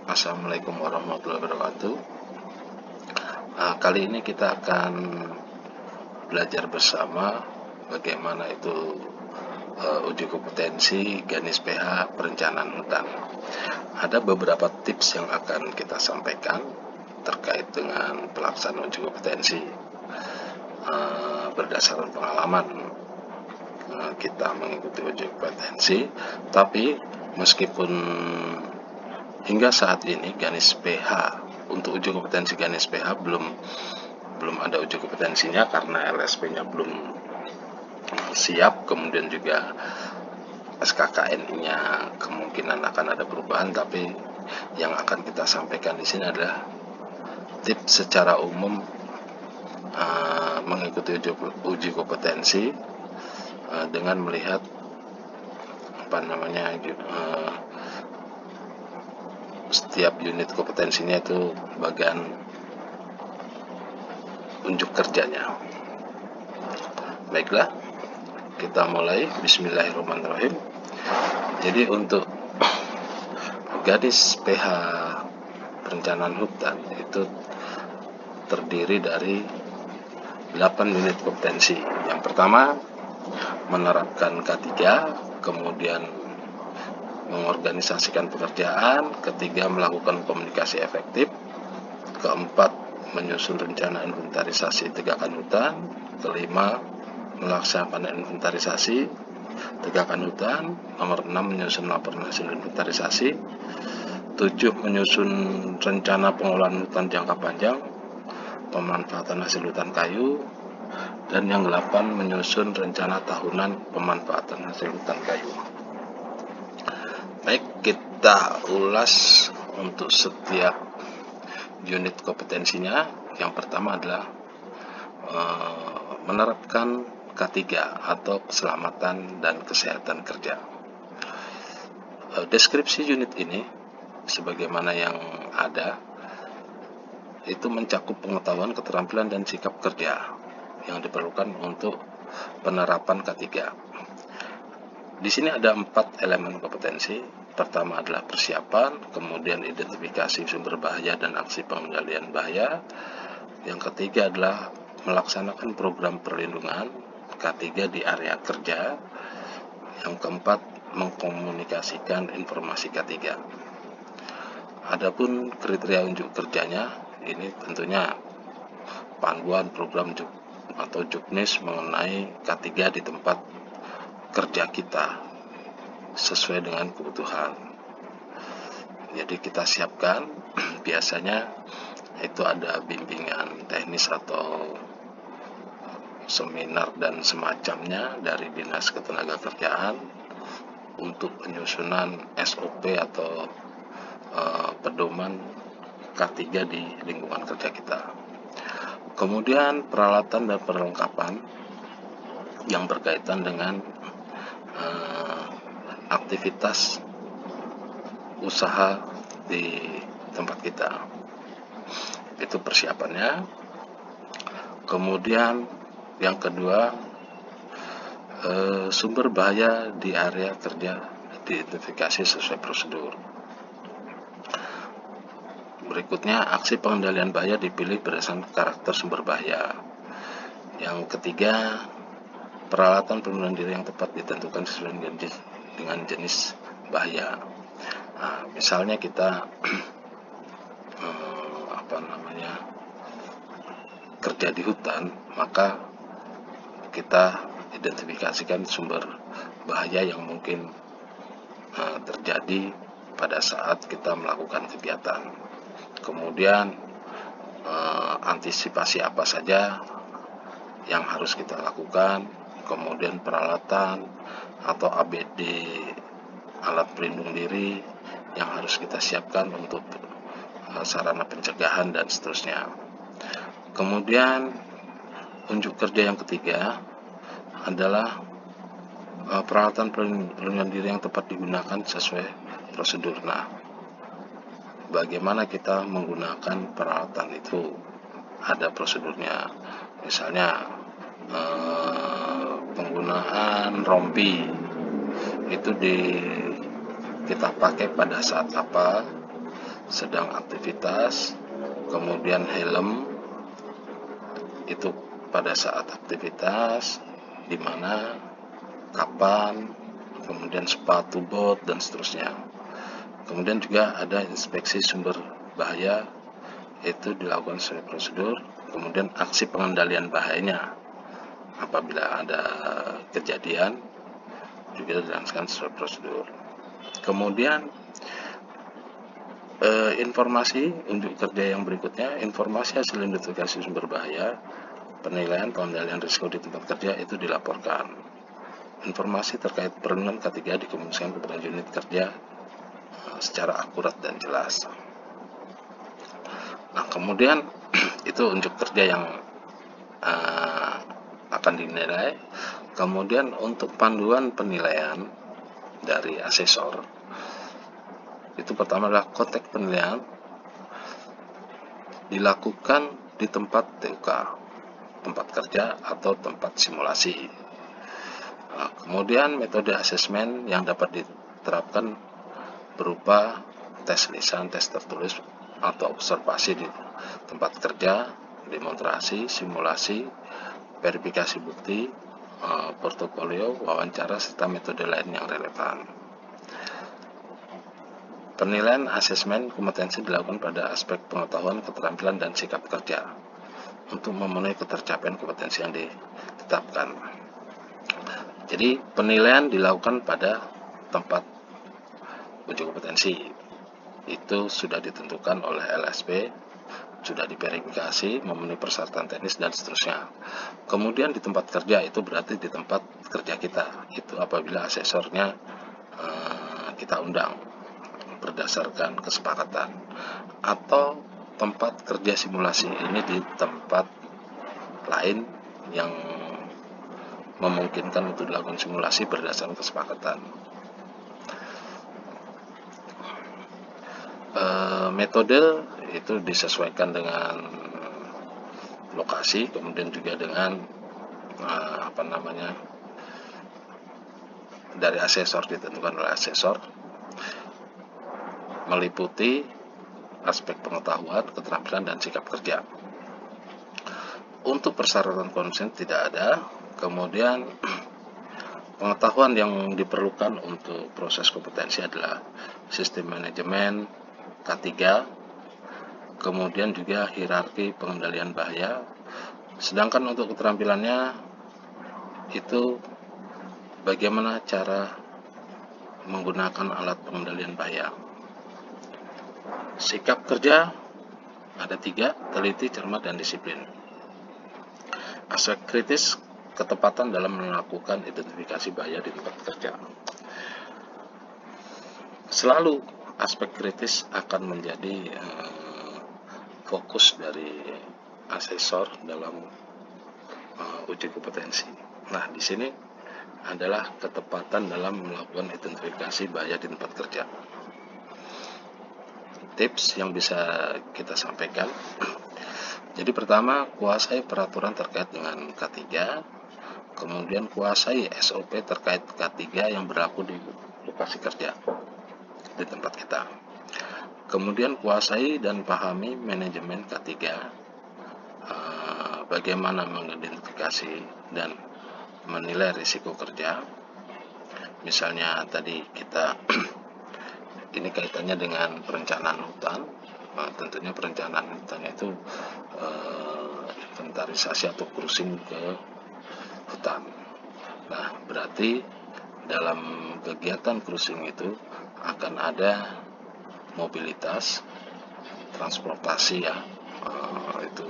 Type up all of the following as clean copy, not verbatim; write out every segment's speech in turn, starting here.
Assalamualaikum warahmatullahi wabarakatuh. Kali ini kita akan belajar bersama bagaimana itu uji kompetensi ganis PH perencanaan hutan. Ada beberapa tips yang akan kita sampaikan terkait dengan pelaksanaan uji kompetensi berdasarkan pengalaman kita mengikuti uji kompetensi, tapi meskipun hingga saat ini ganis PH untuk uji kompetensi ganis PH belum ada uji kompetensinya karena LSP-nya belum siap, kemudian juga SKKN-nya kemungkinan akan ada perubahan, tapi yang akan kita sampaikan di sini adalah tips secara umum mengikuti uji kompetensi dengan melihat setiap unit kompetensinya itu bagian unjuk kerjanya. Baiklah, kita mulai. Bismillahirrahmanirrahim. Jadi untuk ganis PH perencanaan hutan itu terdiri dari 8 unit kompetensi. Yang pertama, menerapkan K3, kemudian mengorganisasikan pekerjaan, ketiga, melakukan komunikasi efektif, keempat, menyusun rencana inventarisasi tegakan hutan, kelima, melaksanakan inventarisasi tegakan hutan, nomor 6, menyusun laporan hasil inventarisasi, 7, menyusun rencana pengolahan hutan jangka panjang, pemanfaatan hasil hutan kayu, dan yang 8, menyusun rencana tahunan pemanfaatan hasil hutan kayu. Baik, kita ulas untuk setiap unit kompetensinya. Yang pertama adalah menerapkan K3 atau keselamatan dan kesehatan kerja. Deskripsi unit ini sebagaimana yang ada itu mencakup pengetahuan, keterampilan, dan sikap kerja yang diperlukan untuk penerapan K3. Di sini ada 4 elemen kompetensi. Pertama adalah persiapan, kemudian identifikasi sumber bahaya dan aksi pengendalian bahaya. Yang ketiga adalah melaksanakan program perlindungan K3 di area kerja. Yang keempat, mengkomunikasikan informasi K3. Adapun kriteria unjuk kerjanya, ini tentunya panduan program atau juknis mengenai K3 di tempat kerja kita sesuai dengan kebutuhan. Jadi kita siapkan, biasanya itu ada bimbingan teknis atau seminar dan semacamnya dari Dinas Ketenagakerjaan untuk penyusunan SOP atau pedoman K3 di lingkungan kerja kita. Kemudian peralatan dan perlengkapan yang berkaitan dengan aktivitas usaha di tempat kita, itu persiapannya. Kemudian yang kedua, sumber bahaya di area kerja diidentifikasi sesuai prosedur. Berikutnya, aksi pengendalian bahaya dipilih berdasarkan karakter sumber bahaya. Yang ketiga, peralatan perlindungan diri yang tepat ditentukan sesuai dengan jenis bahaya. Misalnya kita kerja di hutan, maka kita identifikasikan sumber bahaya yang mungkin terjadi pada saat kita melakukan kegiatan. Kemudian antisipasi apa saja yang harus kita lakukan, kemudian peralatan atau APD, alat pelindung diri yang harus kita siapkan untuk sarana pencegahan dan seterusnya. Kemudian unjuk kerja yang ketiga adalah peralatan pelindungan diri yang tepat digunakan sesuai prosedur. Nah, bagaimana kita menggunakan peralatan itu? Ada prosedurnya. Misalnya penggunaan rompi itu kita pakai pada saat apa, sedang aktivitas, kemudian helm itu pada saat aktivitas, di mana, kapan, kemudian sepatu bot dan seterusnya. Kemudian juga ada inspeksi sumber bahaya, itu dilakukan sesuai prosedur. Kemudian aksi pengendalian bahayanya apabila ada kejadian juga dilaksanakan sesuai prosedur. Kemudian informasi untuk kerja yang berikutnya, informasi hasil identifikasi sumber bahaya, penilaian pengendalian risiko di tempat kerja itu dilaporkan. Informasi terkait perlindungan K3 dikomunikasikan kepada unit kerja secara akurat dan jelas. Nah, kemudian itu untuk kerja yang akan dinilai. Kemudian untuk panduan penilaian dari asesor, itu pertama adalah konteks penilaian dilakukan di tempat TUK, tempat kerja atau tempat simulasi. Nah, kemudian metode asesmen yang dapat diterapkan berupa tes lisan, tes tertulis, atau observasi di tempat kerja, demonstrasi, simulasi, verifikasi bukti, portofolio, wawancara, serta metode lain yang relevan. Penilaian asesmen kompetensi dilakukan pada aspek pengetahuan, keterampilan, dan sikap kerja untuk memenuhi ketercapaian kompetensi yang ditetapkan. Jadi penilaian dilakukan pada tempat uji kompetensi, itu sudah ditentukan oleh LSP, sudah diverifikasi, memenuhi persyaratan teknis dan seterusnya. Kemudian di tempat kerja itu berarti di tempat kerja kita, itu apabila asesornya kita undang berdasarkan kesepakatan, atau tempat kerja simulasi ini di tempat lain yang memungkinkan untuk dilakukan simulasi berdasarkan kesepakatan. Metode itu disesuaikan dengan lokasi, kemudian juga dengan dari asesor, ditentukan oleh asesor, meliputi aspek pengetahuan, keterampilan, dan sikap kerja. Untuk persyaratan konsen tidak ada. Kemudian pengetahuan yang diperlukan untuk proses kompetensi adalah sistem manajemen K3, kemudian juga hierarki pengendalian bahaya. Sedangkan untuk keterampilannya itu bagaimana cara menggunakan alat pengendalian bahaya. Sikap kerja ada 3, teliti, cermat, dan disiplin. Aspek kritis, ketepatan dalam melakukan identifikasi bahaya di tempat kerja. Selalu aspek kritis akan menjadi fokus dari asesor dalam uji kompetensi. Nah, di sini adalah ketepatan dalam melakukan identifikasi bahaya di tempat kerja. Tips yang bisa kita sampaikan. Jadi pertama, kuasai peraturan terkait dengan K3, kemudian kuasai SOP terkait K3 yang berlaku di lokasi kerja di tempat kita. Kemudian kuasai dan pahami manajemen K3, bagaimana mengidentifikasi dan menilai risiko kerja. Misalnya tadi kita ini kaitannya dengan perencanaan hutan. Tentunya perencanaan hutan itu inventarisasi atau cruising ke hutan. Nah, berarti dalam kegiatan cruising itu akan ada mobilitas, transportasi ya, itu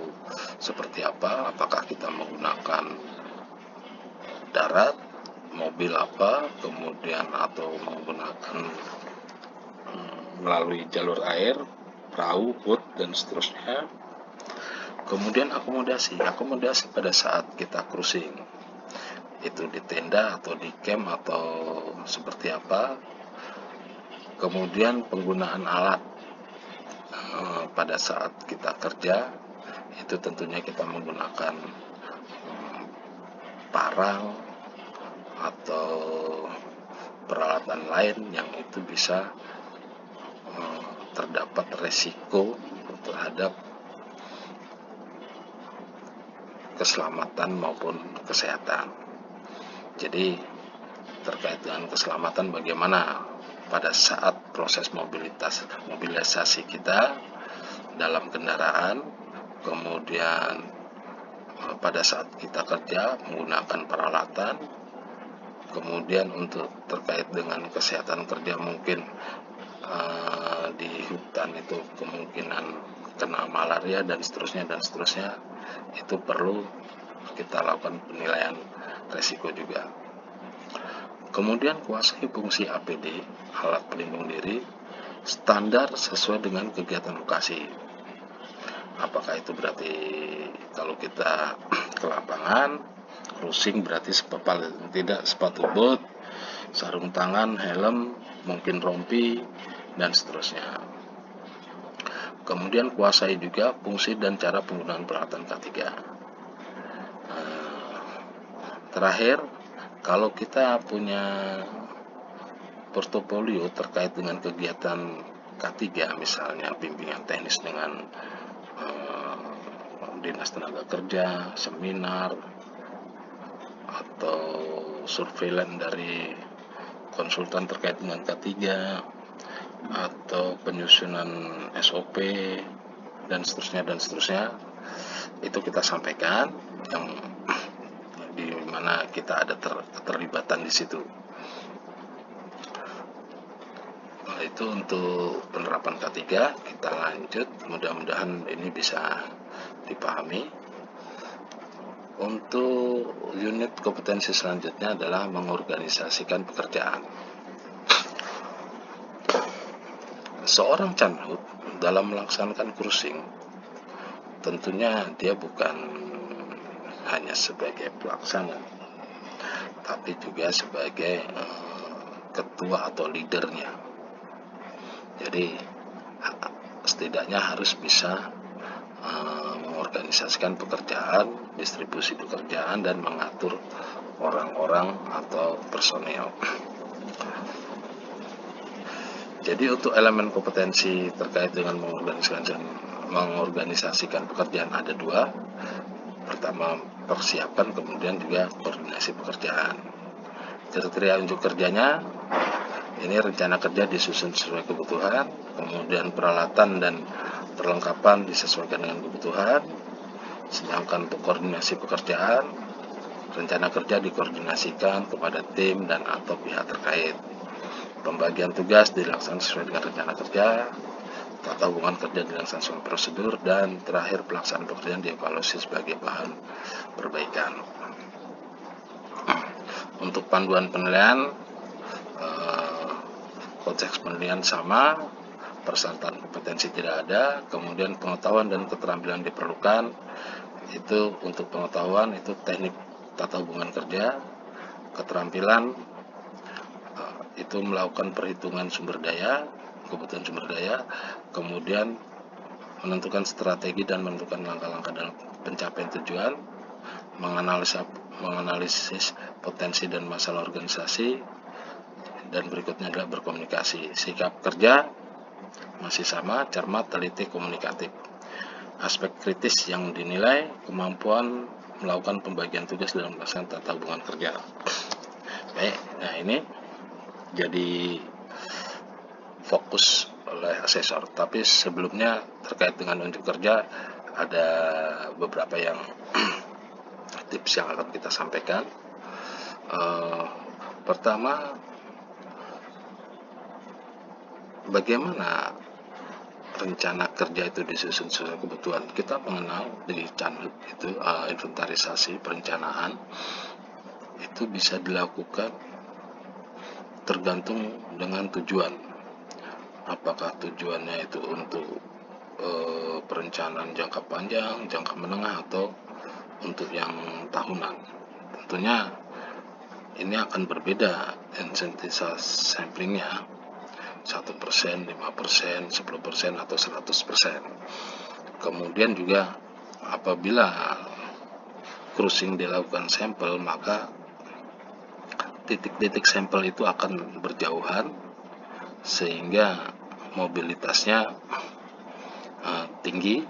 seperti apa, apakah kita menggunakan darat, mobil apa, kemudian atau menggunakan melalui jalur air, perahu, boat, dan seterusnya. Kemudian akomodasi pada saat kita cruising, itu di tenda atau di camp atau seperti apa. Kemudian penggunaan alat pada saat kita kerja, itu tentunya kita menggunakan parang atau peralatan lain yang itu bisa terdapat resiko terhadap keselamatan maupun kesehatan. Jadi terkait dengan keselamatan, bagaimana pada saat proses mobilisasi kita dalam kendaraan, kemudian pada saat kita kerja menggunakan peralatan, kemudian untuk terkait dengan kesehatan kerja mungkin di hutan itu kemungkinan kena malaria dan seterusnya, itu perlu kita lakukan penilaian resiko juga. Kemudian kuasai fungsi APD, alat pelindung diri, standar sesuai dengan kegiatan lokasi. Apakah itu berarti kalau kita ke lapangan, cruising berarti paling tidak sepatu boot, sarung tangan, helm, mungkin rompi, dan seterusnya. Kemudian kuasai juga fungsi dan cara penggunaan peralatan K3. Terakhir, kalau kita punya portofolio terkait dengan kegiatan K3, misalnya bimbingan teknis dengan Dinas Tenaga Kerja, seminar, atau surveillance dari konsultan terkait dengan K3, atau penyusunan SOP, dan seterusnya, itu kita sampaikan yang di mana kita ada keterlibatan di situ. Nah, itu untuk penerapan K3. Kita lanjut, mudah-mudahan ini bisa dipahami. Untuk unit kompetensi selanjutnya adalah mengorganisasikan pekerjaan. Seorang canhut dalam melaksanakan cruising, tentunya dia bukan hanya sebagai pelaksana, tapi juga sebagai ketua atau leadernya. Jadi setidaknya harus bisa mengorganisasikan pekerjaan, distribusi pekerjaan, dan mengatur orang-orang atau personel. Jadi untuk elemen kompetensi terkait dengan mengorganisasikan pekerjaan ada dua. Pertama, persiapan, kemudian juga koordinasi pekerjaan. Kriteria unjuk kerjanya, ini rencana kerja disusun sesuai kebutuhan, kemudian peralatan dan perlengkapan disesuaikan dengan kebutuhan, sedangkan untuk koordinasi pekerjaan, rencana kerja dikoordinasikan kepada tim dan atau pihak terkait. Pembagian tugas dilaksanakan sesuai dengan rencana kerja, tata hubungan kerja dilaksanakan sesuai prosedur, dan terakhir pelaksanaan pekerjaan dievaluasi sebagai bahan perbaikan. Untuk panduan penilaian, konteks penilaian sama, persyaratan kompetensi tidak ada, kemudian pengetahuan dan keterampilan diperlukan. Itu untuk pengetahuan itu teknik tata hubungan kerja, keterampilan itu melakukan perhitungan sumber daya, kebutuhan sumber daya, kemudian menentukan strategi dan menentukan langkah-langkah dalam pencapaian tujuan, menganalisis potensi dan masalah organisasi, dan berikutnya adalah berkomunikasi. Sikap kerja masih sama, cermat, teliti, komunikatif. Aspek kritis yang dinilai, kemampuan melakukan pembagian tugas dalam melaksanakan tata hubungan kerja. Baik, nah ini jadi fokus oleh asesor. Tapi sebelumnya terkait dengan unjuk kerja ada beberapa yang tips yang akan kita sampaikan. Pertama, bagaimana rencana kerja itu disusun sesuai kebutuhan. Kita mengenal di canhut itu inventarisasi perencanaan itu bisa dilakukan tergantung dengan tujuan. Apakah tujuannya itu untuk perencanaan jangka panjang, jangka menengah, atau untuk yang tahunan. Tentunya ini akan berbeda intensitas samplingnya, 1%, 5%, 10%, atau 100%. Kemudian juga apabila cruising dilakukan sampel, maka titik-titik sampel itu akan berjauhan, sehingga mobilitasnya tinggi,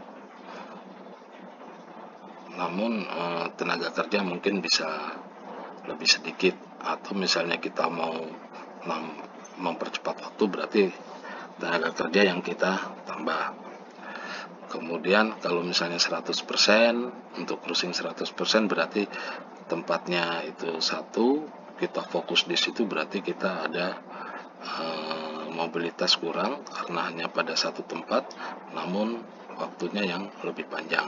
namun tenaga kerja mungkin bisa lebih sedikit, atau misalnya kita mau mempercepat waktu, berarti tenaga kerja yang kita tambah. Kemudian kalau misalnya 100%, untuk cruising 100% berarti tempatnya itu satu, kita fokus di situ, berarti kita ada mobilitas kurang karena hanya pada satu tempat, namun waktunya yang lebih panjang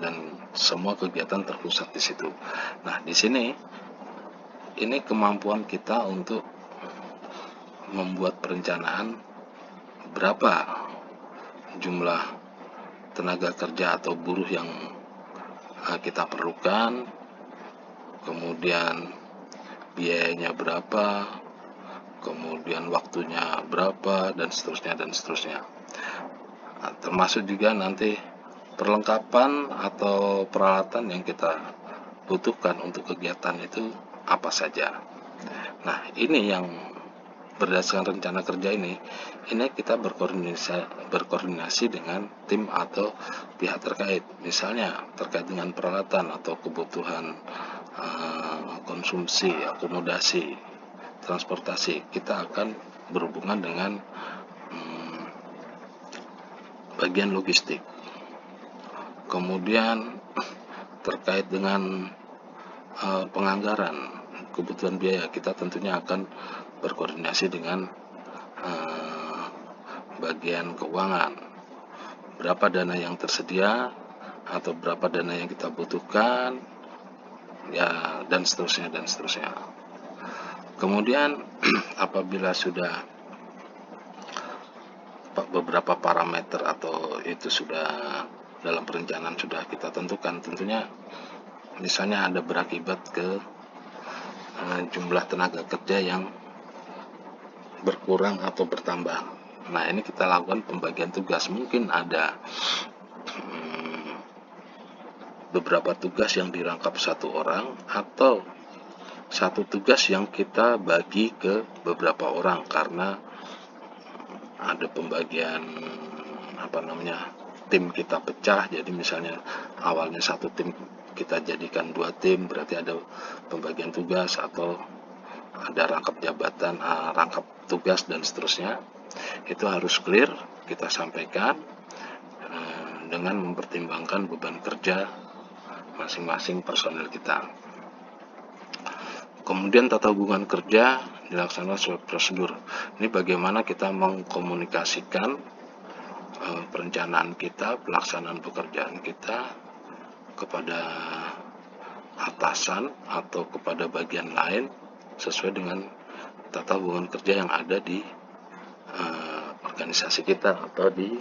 dan semua kegiatan terpusat di situ. Nah, di sini ini kemampuan kita untuk membuat perencanaan berapa jumlah tenaga kerja atau buruh yang kita perlukan, kemudian biayanya berapa, kemudian waktunya berapa, dan seterusnya dan seterusnya. Termasuk juga nanti perlengkapan atau peralatan yang kita butuhkan untuk kegiatan itu apa saja. Nah, ini yang berdasarkan rencana kerja ini kita berkoordinasi dengan tim atau pihak terkait. Misalnya terkait dengan peralatan atau kebutuhan konsumsi, akomodasi, transportasi, kita akan berhubungan dengan bagian logistik. Kemudian terkait dengan penganggaran, kebutuhan biaya, kita tentunya akan berkoordinasi dengan bagian keuangan. Berapa dana yang tersedia atau berapa dana yang kita butuhkan, ya, dan seterusnya dan seterusnya. Kemudian apabila sudah beberapa parameter atau itu sudah dalam perencanaan sudah kita tentukan, tentunya misalnya ada berakibat ke jumlah tenaga kerja yang berkurang atau bertambah. Nah, ini kita lakukan pembagian tugas. Mungkin ada beberapa tugas yang dirangkap satu orang, atau satu tugas yang kita bagi ke beberapa orang karena ada pembagian tim kita pecah. Jadi misalnya awalnya satu tim kita jadikan 2 tim, berarti ada pembagian tugas atau ada rangkap jabatan, rangkap tugas dan seterusnya. Itu harus clear kita sampaikan dengan mempertimbangkan beban kerja masing-masing personel kita. Kemudian tata hubungan kerja dilaksanakan sesuai prosedur. Ini bagaimana kita mengkomunikasikan perencanaan kita, pelaksanaan pekerjaan kita kepada atasan atau kepada bagian lain sesuai dengan tata hubungan kerja yang ada di organisasi kita atau di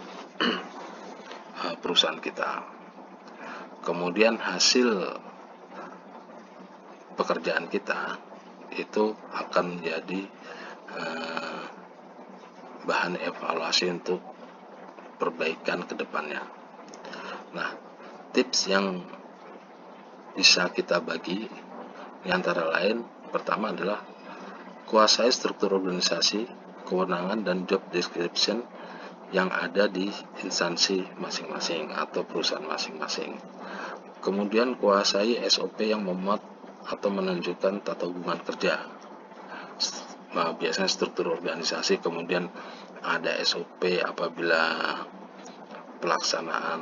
perusahaan kita. Kemudian hasil pekerjaan kita itu akan menjadi bahan evaluasi untuk perbaikan ke depannya. Nah, tips yang bisa kita bagi di antara lain, pertama adalah kuasai struktur organisasi, kewenangan, dan job description yang ada di instansi masing-masing atau perusahaan masing-masing. Kemudian kuasai SOP yang memuat atau menunjukkan tata hubungan kerja. Nah, biasanya struktur organisasi, kemudian ada SOP apabila pelaksanaan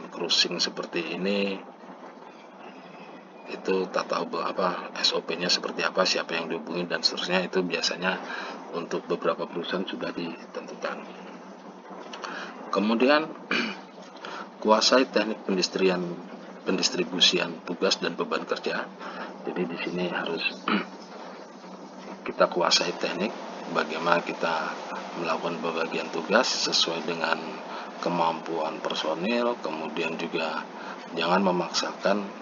cruising seperti ini, itu tata SOP-nya seperti apa, siapa yang dihubungi dan seterusnya. Itu biasanya untuk beberapa perusahaan sudah ditentukan. Kemudian kuasai teknik pendistribusian tugas dan beban kerja. Jadi di sini harus kita kuasai teknik bagaimana kita melakukan pembagian tugas sesuai dengan kemampuan personil. Kemudian juga jangan memaksakan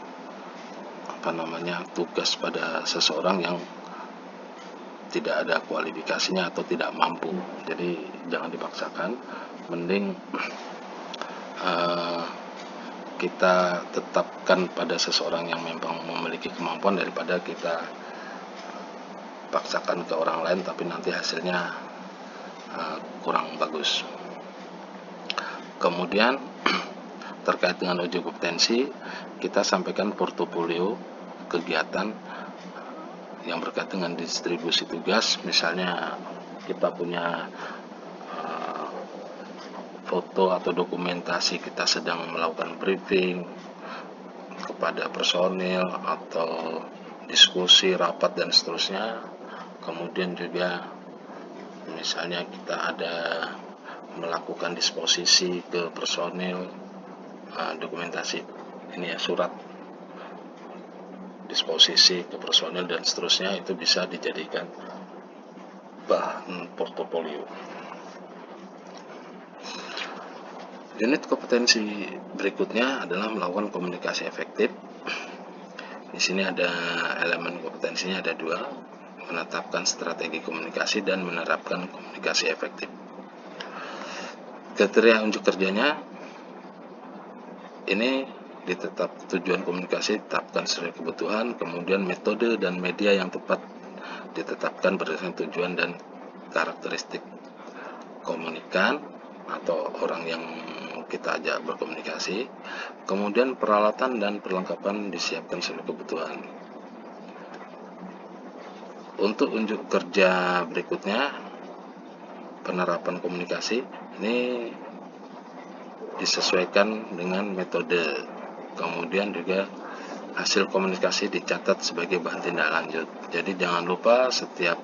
tugas pada seseorang yang tidak ada kualifikasinya atau tidak mampu. Jadi jangan dipaksakan, mending kita tetapkan pada seseorang yang memang memiliki kemampuan daripada kita paksakan ke orang lain tapi nanti hasilnya kurang bagus. Kemudian terkait dengan uji kompetensi, kita sampaikan portofolio kegiatan yang berkaitan dengan distribusi tugas. Misalnya kita punya foto atau dokumentasi kita sedang melakukan briefing kepada personil atau diskusi, rapat, dan seterusnya. Kemudian juga misalnya kita ada melakukan disposisi ke personil, dokumentasi ini ya, surat disposisi ke personil dan seterusnya, itu bisa dijadikan bahan portofolio. Unit kompetensi berikutnya adalah melakukan komunikasi efektif. Di sini ada elemen kompetensinya ada 2, menetapkan strategi komunikasi dan menerapkan komunikasi efektif. Kriteria unjuk kerjanya ini tujuan komunikasi ditetapkan sesuai kebutuhan, kemudian metode dan media yang tepat ditetapkan berdasarkan tujuan dan karakteristik komunikan atau orang yang kita ajak berkomunikasi. Kemudian peralatan dan perlengkapan disiapkan sesuai kebutuhan. Untuk unjuk kerja berikutnya, penerapan komunikasi ini disesuaikan dengan metode. Kemudian juga hasil komunikasi dicatat sebagai bahan tindak lanjut. Jadi jangan lupa setiap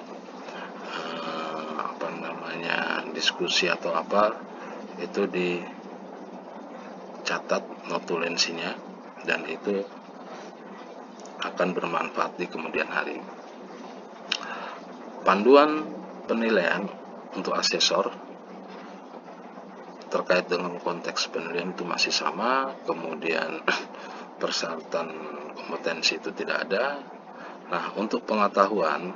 diskusi atau apa itu dicatat notulensinya, dan itu akan bermanfaat di kemudian hari. Panduan penilaian untuk asesor terkait dengan konteks penilaian itu masih sama, kemudian persyaratan kompetensi itu tidak ada. Nah, untuk pengetahuan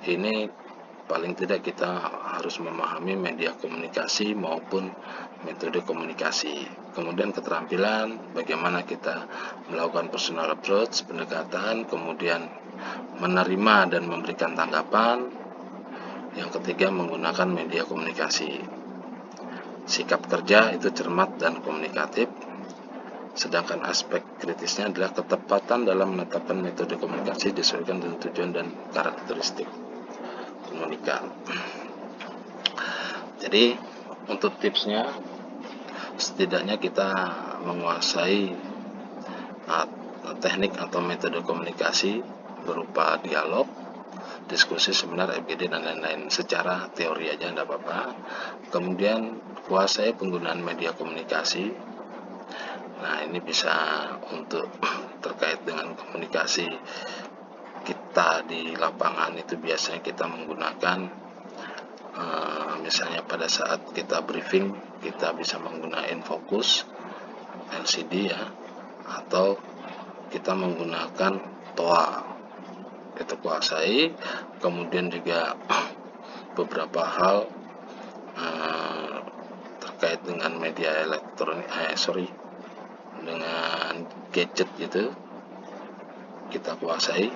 ini paling tidak kita harus memahami media komunikasi maupun metode komunikasi. Kemudian keterampilan, bagaimana kita melakukan personal approach, pendekatan, kemudian menerima dan memberikan tanggapan. Yang ketiga, menggunakan media komunikasi. Sikap kerja itu cermat dan komunikatif. Sedangkan aspek kritisnya adalah ketepatan dalam menetapkan metode komunikasi disesuaikan dengan tujuan dan karakteristik komunikan. Jadi untuk tipsnya, setidaknya kita menguasai teknik atau metode komunikasi berupa dialog, diskusi, seminar, FGD, dan lain-lain. Secara teori aja tidak apa-apa. Kemudian kuasai penggunaan media komunikasi. Nah, ini bisa untuk terkait dengan komunikasi kita di lapangan itu biasanya kita menggunakan misalnya pada saat kita briefing kita bisa menggunakan fokus LCD ya, atau kita menggunakan TOA, itu kuasai. Kemudian juga beberapa hal terkait dengan media elektronik dengan gadget gitu kita kuasai.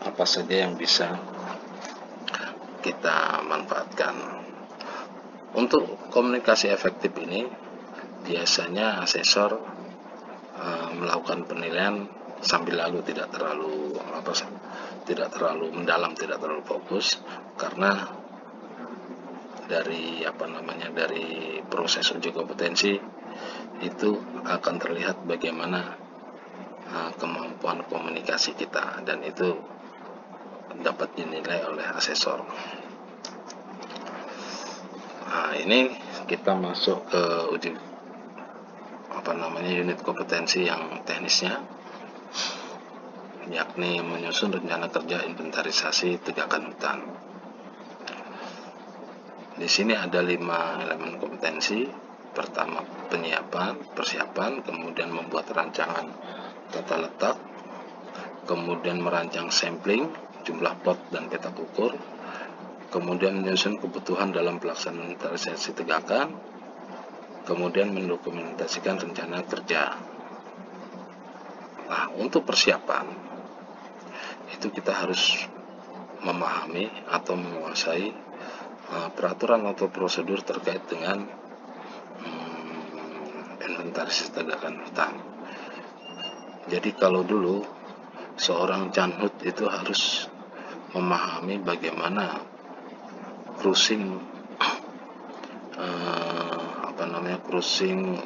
Apa saja yang bisa kita manfaatkan. Untuk komunikasi efektif ini biasanya asesor melakukan penilaian sambil lalu, tidak terlalu mendalam, tidak terlalu fokus, karena dari proses uji kompetensi itu akan terlihat bagaimana kemampuan komunikasi kita, dan itu dapat dinilai oleh asesor. Nah, ini kita masuk ke unit kompetensi yang teknisnya, yakni menyusun rencana kerja inventarisasi tegakan hutan. Di sini ada 5 elemen kompetensi. Pertama, persiapan, kemudian membuat rancangan tata letak, kemudian merancang sampling, jumlah plot dan peta ukur, kemudian menyusun kebutuhan dalam pelaksanaan inventarisasi tegakan, kemudian mendokumentasikan rencana kerja. Nah, untuk persiapan itu kita harus memahami atau menguasai peraturan atau prosedur terkait dengan inventarisasi tegakan hutan. Jadi kalau dulu seorang canhut itu harus memahami bagaimana cruising cruising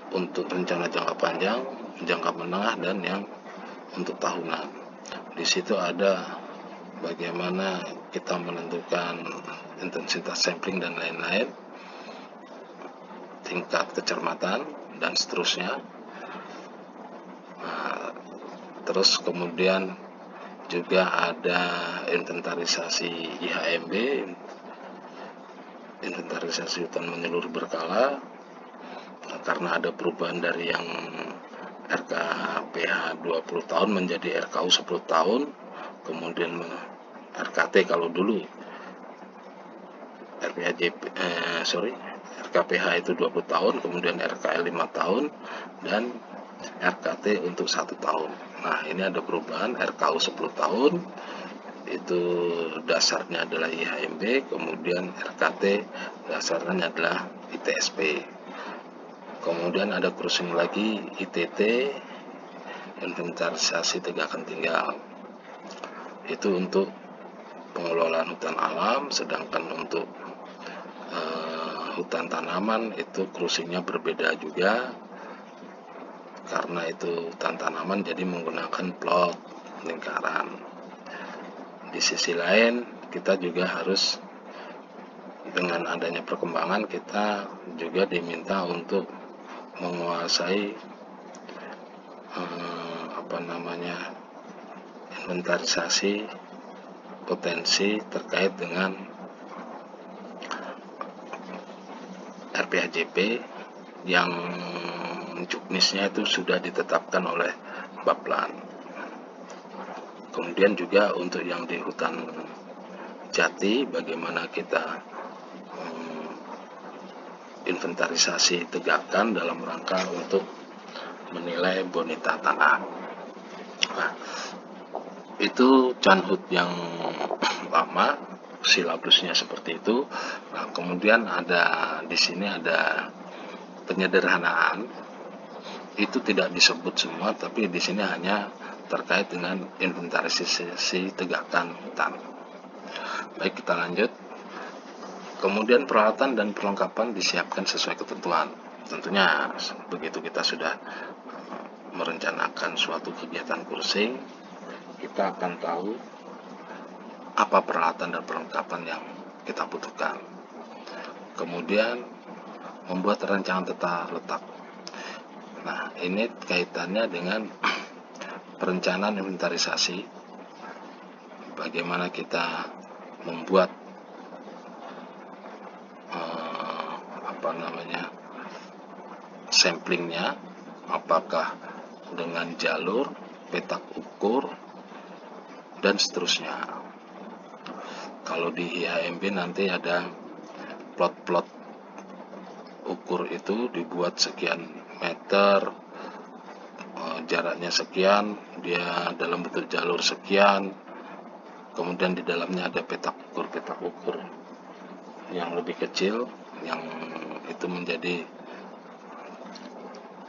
untuk rencana jangka panjang, jangka menengah, dan yang untuk tahunan. Di situ ada bagaimana kita menentukan intensitas sampling dan lain-lain, tingkat kecermatan dan seterusnya. Terus kemudian juga ada inventarisasi IHMB, inventarisasi hutan menyeluruh berkala, karena ada perubahan dari yang RKPH 20 tahun menjadi RKU 10 tahun, kemudian RKT kalau dulu RKPH itu 20 tahun, kemudian RKL 5 tahun, dan RKT untuk 1 tahun. Nah, ini ada perubahan. RKU 10 tahun itu dasarnya adalah IHMB, kemudian RKT dasarnya adalah ITSP. Kemudian ada cruising lagi ITT, inventarisasi tegakan tinggal. Itu untuk pengelolaan hutan alam, sedangkan untuk hutan tanaman itu cruisingnya berbeda juga, karena itu hutan tanaman jadi menggunakan plot lingkaran. Di sisi lain kita juga harus, dengan adanya perkembangan, kita juga diminta untuk menguasai inventarisasi potensi terkait dengan RPHJP yang juknisnya itu sudah ditetapkan oleh Baplan. Kemudian juga untuk yang di hutan jati, bagaimana kita inventarisasi tegakan dalam rangka untuk menilai bonita tanah. Nah, itu canhut yang lama, silabusnya seperti itu. Nah, kemudian ada di sini ada penyederhanaan. Itu tidak disebut semua, tapi di sini hanya terkait dengan inventarisasi tegakan hutan. Baik, kita lanjut. Kemudian peralatan dan perlengkapan disiapkan sesuai ketentuan. Tentunya begitu kita sudah merencanakan suatu kegiatan cruising, kita akan tahu apa peralatan dan perlengkapan yang kita butuhkan. Kemudian membuat rancangan tata letak. Nah, ini kaitannya dengan perencanaan inventarisasi. Bagaimana kita membuat samplingnya, apakah dengan jalur, petak ukur, dan seterusnya. Kalau di IHMB nanti ada plot-plot ukur, itu dibuat sekian meter, jaraknya sekian, dia dalam bentuk jalur sekian, kemudian di dalamnya ada petak ukur yang lebih kecil, yang itu menjadi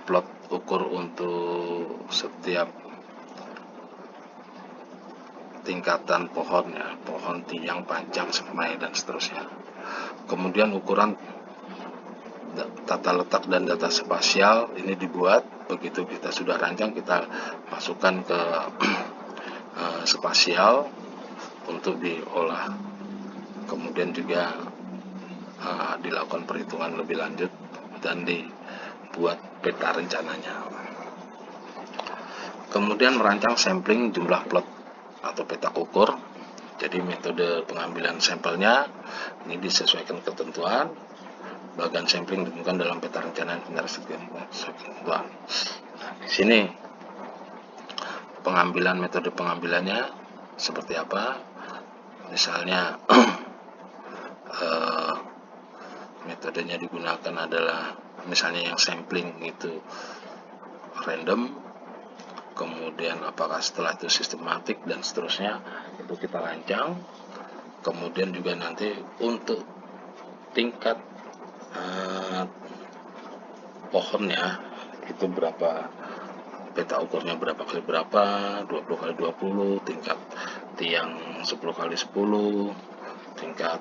plot ukur untuk setiap tingkatan pohonnya, pohon, tiang, panjang, semai, dan seterusnya. Kemudian ukuran tata letak dan data spasial ini dibuat. Begitu kita sudah rancang, kita masukkan ke spasial untuk diolah. Kemudian juga dilakukan perhitungan lebih lanjut dan dibuat peta rencananya. Kemudian merancang sampling jumlah plot atau petak ukur. Jadi metode pengambilan sampelnya ini disesuaikan ketentuan. Bagian sampling ditentukan dalam peta rencana inventarisasi ketentuan. Di sini metode pengambilannya seperti apa? Misalnya metodenya digunakan adalah misalnya yang sampling itu random, kemudian apakah setelah itu sistematik, dan seterusnya. Itu kita rancang. Kemudian juga nanti untuk tingkat pohonnya itu berapa, peta ukurnya berapa kali berapa, 20 kali 20, tingkat tiang 10 kali 10, tingkat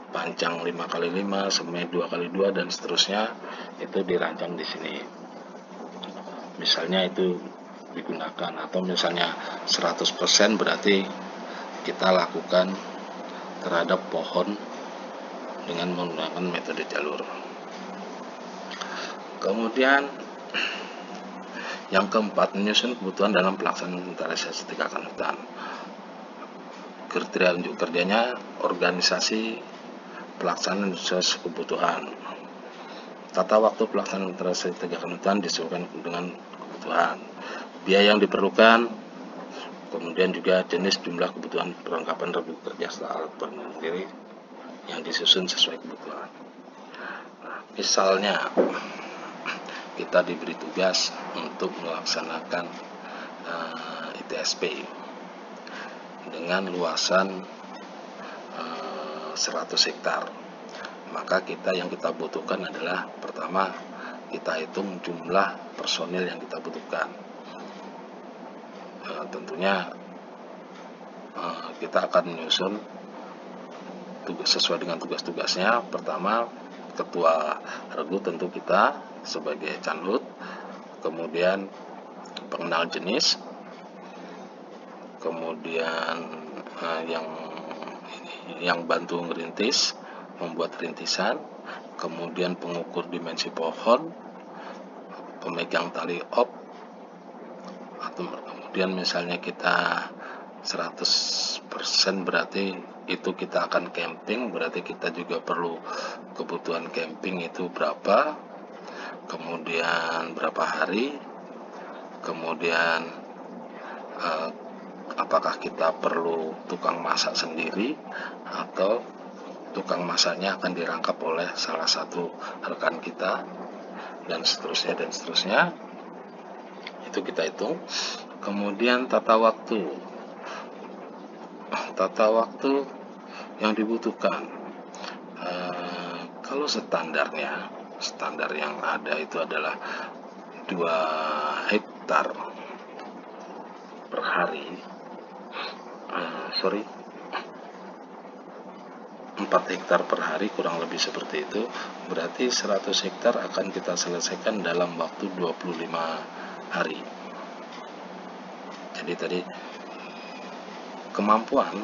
panjang 5 kali 5, semai 2 kali 2, dan seterusnya. Itu dirancang di sini. Misalnya itu digunakan, atau misalnya 100% berarti kita lakukan terhadap pohon dengan menggunakan metode jalur. Kemudian yang keempat, menyusun kebutuhan dalam pelaksanaan inventarisasi tindakan hutan. Kriteria unjuk kerjanya organisasi pelaksanaan sesuai kebutuhan. Tata waktu pelaksanaan inventarisasi tindakan hutan disesuaikan dengan kebutuhan. Biaya yang diperlukan, kemudian juga jenis jumlah kebutuhan perlengkapan regu kerja serta alat bantu diri yang disusun sesuai kebutuhan. Misalnya kita diberi tugas untuk melaksanakan ITSP dengan luasan 100 hektar, maka yang kita butuhkan adalah, pertama kita hitung jumlah personil yang kita butuhkan. Tentunya kita akan menyusun sesuai dengan tugas-tugasnya. Pertama, ketua regu tentu kita sebagai canhut, kemudian pengenal jenis, kemudian yang bantu ngerintis, membuat rintisan, kemudian pengukur dimensi pohon, pemegang tali op, atau kemudian misalnya kita 100% berarti itu kita akan camping, berarti kita juga perlu kebutuhan camping itu berapa, kemudian berapa hari, kemudian apakah kita perlu tukang masak sendiri atau tukang masaknya akan dirangkap oleh salah satu rekan kita, dan seterusnya. Itu kita hitung. Kemudian tata waktu yang dibutuhkan. Kalau standar yang ada itu adalah 2 hektar per hari, 4 hektar per hari, kurang lebih seperti itu. Berarti 100 hektar akan kita selesaikan dalam waktu 25 hari. Jadi tadi kemampuan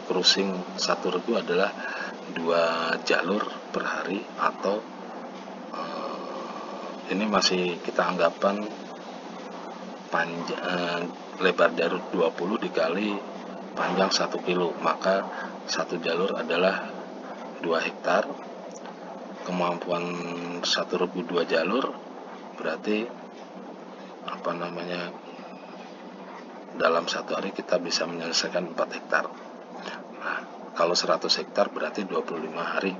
cruising satu regu adalah 2 jalur per hari, atau ini masih kita anggapan lebar jalur 20 dikali panjang 1 kilo, maka satu jalur adalah 2 hektar. Kemampuan satu regu 2 jalur berarti dalam satu hari kita bisa menyelesaikan 4 hektar. Nah, kalau 100 hektar berarti 25 hari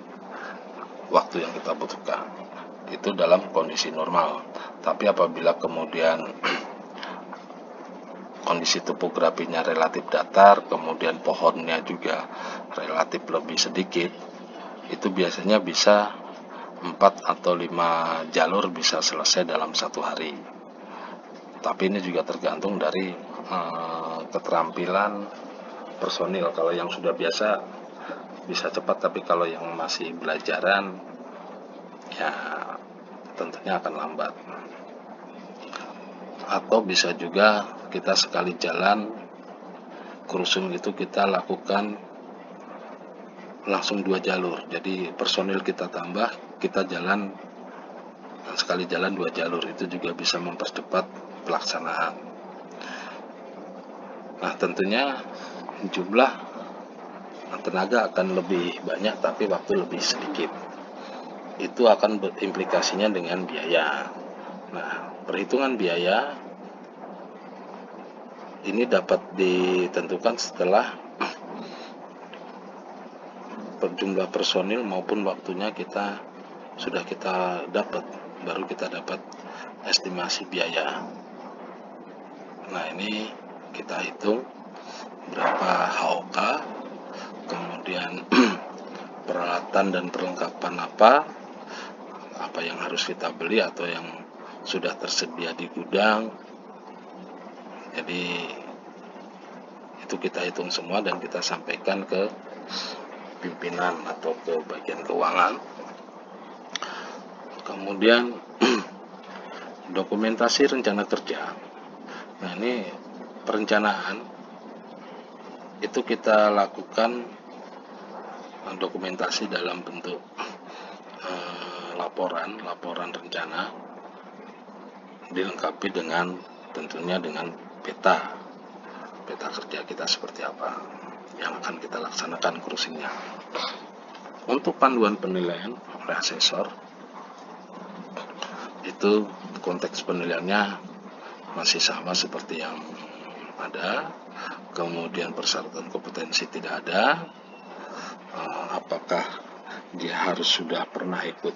waktu yang kita butuhkan. Itu dalam kondisi normal. Tapi apabila kemudian kondisi topografinya relatif datar, kemudian pohonnya juga relatif lebih sedikit, itu biasanya bisa 4 atau 5 jalur bisa selesai dalam satu hari. Tapi ini juga tergantung dari keterampilan personil. Kalau yang sudah biasa bisa cepat, tapi kalau yang masih belajaran ya tentunya akan lambat. Atau bisa juga kita sekali jalan cruising itu kita lakukan langsung 2 jalur, jadi personil kita tambah, kita jalan sekali jalan 2 jalur, itu juga bisa mempercepat pelaksanaan. Nah, tentunya jumlah tenaga akan lebih banyak tapi waktu lebih sedikit. Itu akan berimplikasinya dengan biaya. Nah, perhitungan biaya ini dapat ditentukan setelah jumlah personil maupun waktunya sudah kita dapat, baru kita dapat estimasi biaya. Nah, ini kita hitung berapa HOK, kemudian peralatan dan perlengkapan apa yang harus kita beli atau yang sudah tersedia di gudang. Jadi itu kita hitung semua dan kita sampaikan ke pimpinan atau ke bagian keuangan. Kemudian dokumentasi rencana kerja. Nah, ini perencanaan itu kita lakukan dokumentasi dalam bentuk laporan rencana, dilengkapi dengan tentunya dengan peta kerja kita seperti apa yang akan kita laksanakan cruisingnya. Untuk panduan penilaian oleh asesor, itu konteks penilaiannya masih sama seperti yang ada. Kemudian persyaratan kompetensi tidak ada. Apakah dia harus sudah pernah ikut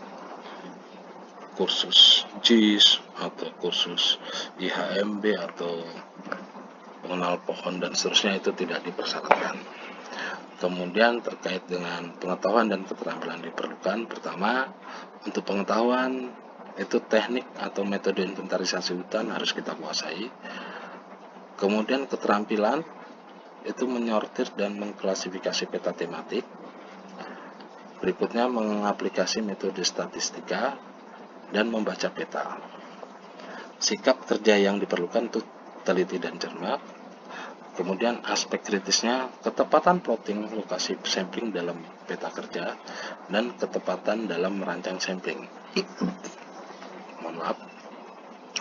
kursus JIS atau kursus IHMB atau mengenal pohon dan seterusnya, itu tidak dipersyaratkan. Kemudian terkait dengan pengetahuan dan keterampilan diperlukan, pertama untuk pengetahuan itu teknik atau metode inventarisasi hutan harus kita kuasai. Kemudian keterampilan itu menyortir dan mengklasifikasi peta tematik. Berikutnya mengaplikasi metode statistika dan membaca peta. Sikap kerja yang diperlukan itu teliti dan cermat. Kemudian aspek kritisnya ketepatan plotting lokasi sampling dalam peta kerja dan ketepatan dalam merancang sampling. Mohon maaf.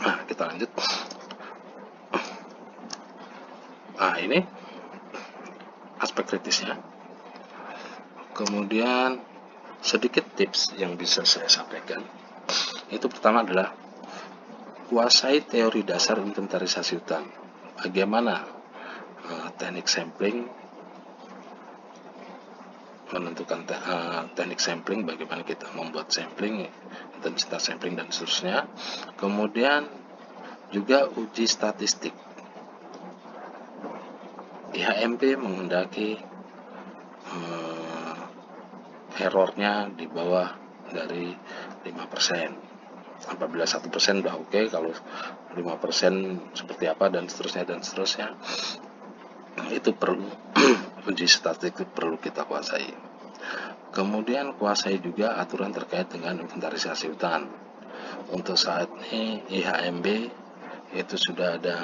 Nah, kita lanjut. Nah, ini aspek kritisnya. Kemudian sedikit tips yang bisa saya sampaikan. Itu pertama adalah kuasai teori dasar inventarisasi hutan. Bagaimana teknik sampling, menentukan teknik sampling, bagaimana kita membuat sampling, intensitas sampling dan seterusnya. Kemudian juga uji statistik. IHMP menghendaki errornya di bawah dari 5%. Apabila 1% udah oke, kalau 5% seperti apa dan seterusnya. Itu perlu uji statistik perlu kita kuasai. Kemudian kuasai juga aturan terkait dengan inventarisasi hutan. Untuk saat ini IHMB itu sudah ada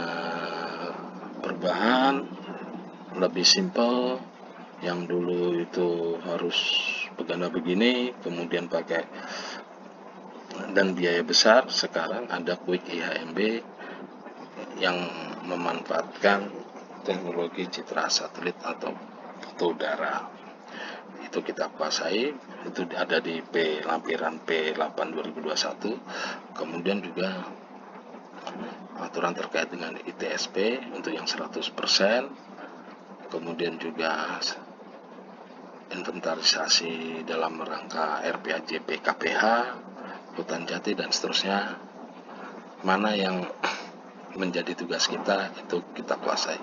perubahan, lebih simpel. Yang dulu itu harus begini, kemudian pakai dan biaya besar. Sekarang ada Quick IHMB yang memanfaatkan teknologi citra satelit atau foto udara. Itu kita kuasai, itu ada di lampiran P8 2021. Kemudian juga aturan terkait dengan ITSP untuk yang 100%. Kemudian juga inventarisasi dalam rangka RPAJP KPH, hutan jati dan seterusnya. Mana yang menjadi tugas kita, itu kita kuasai.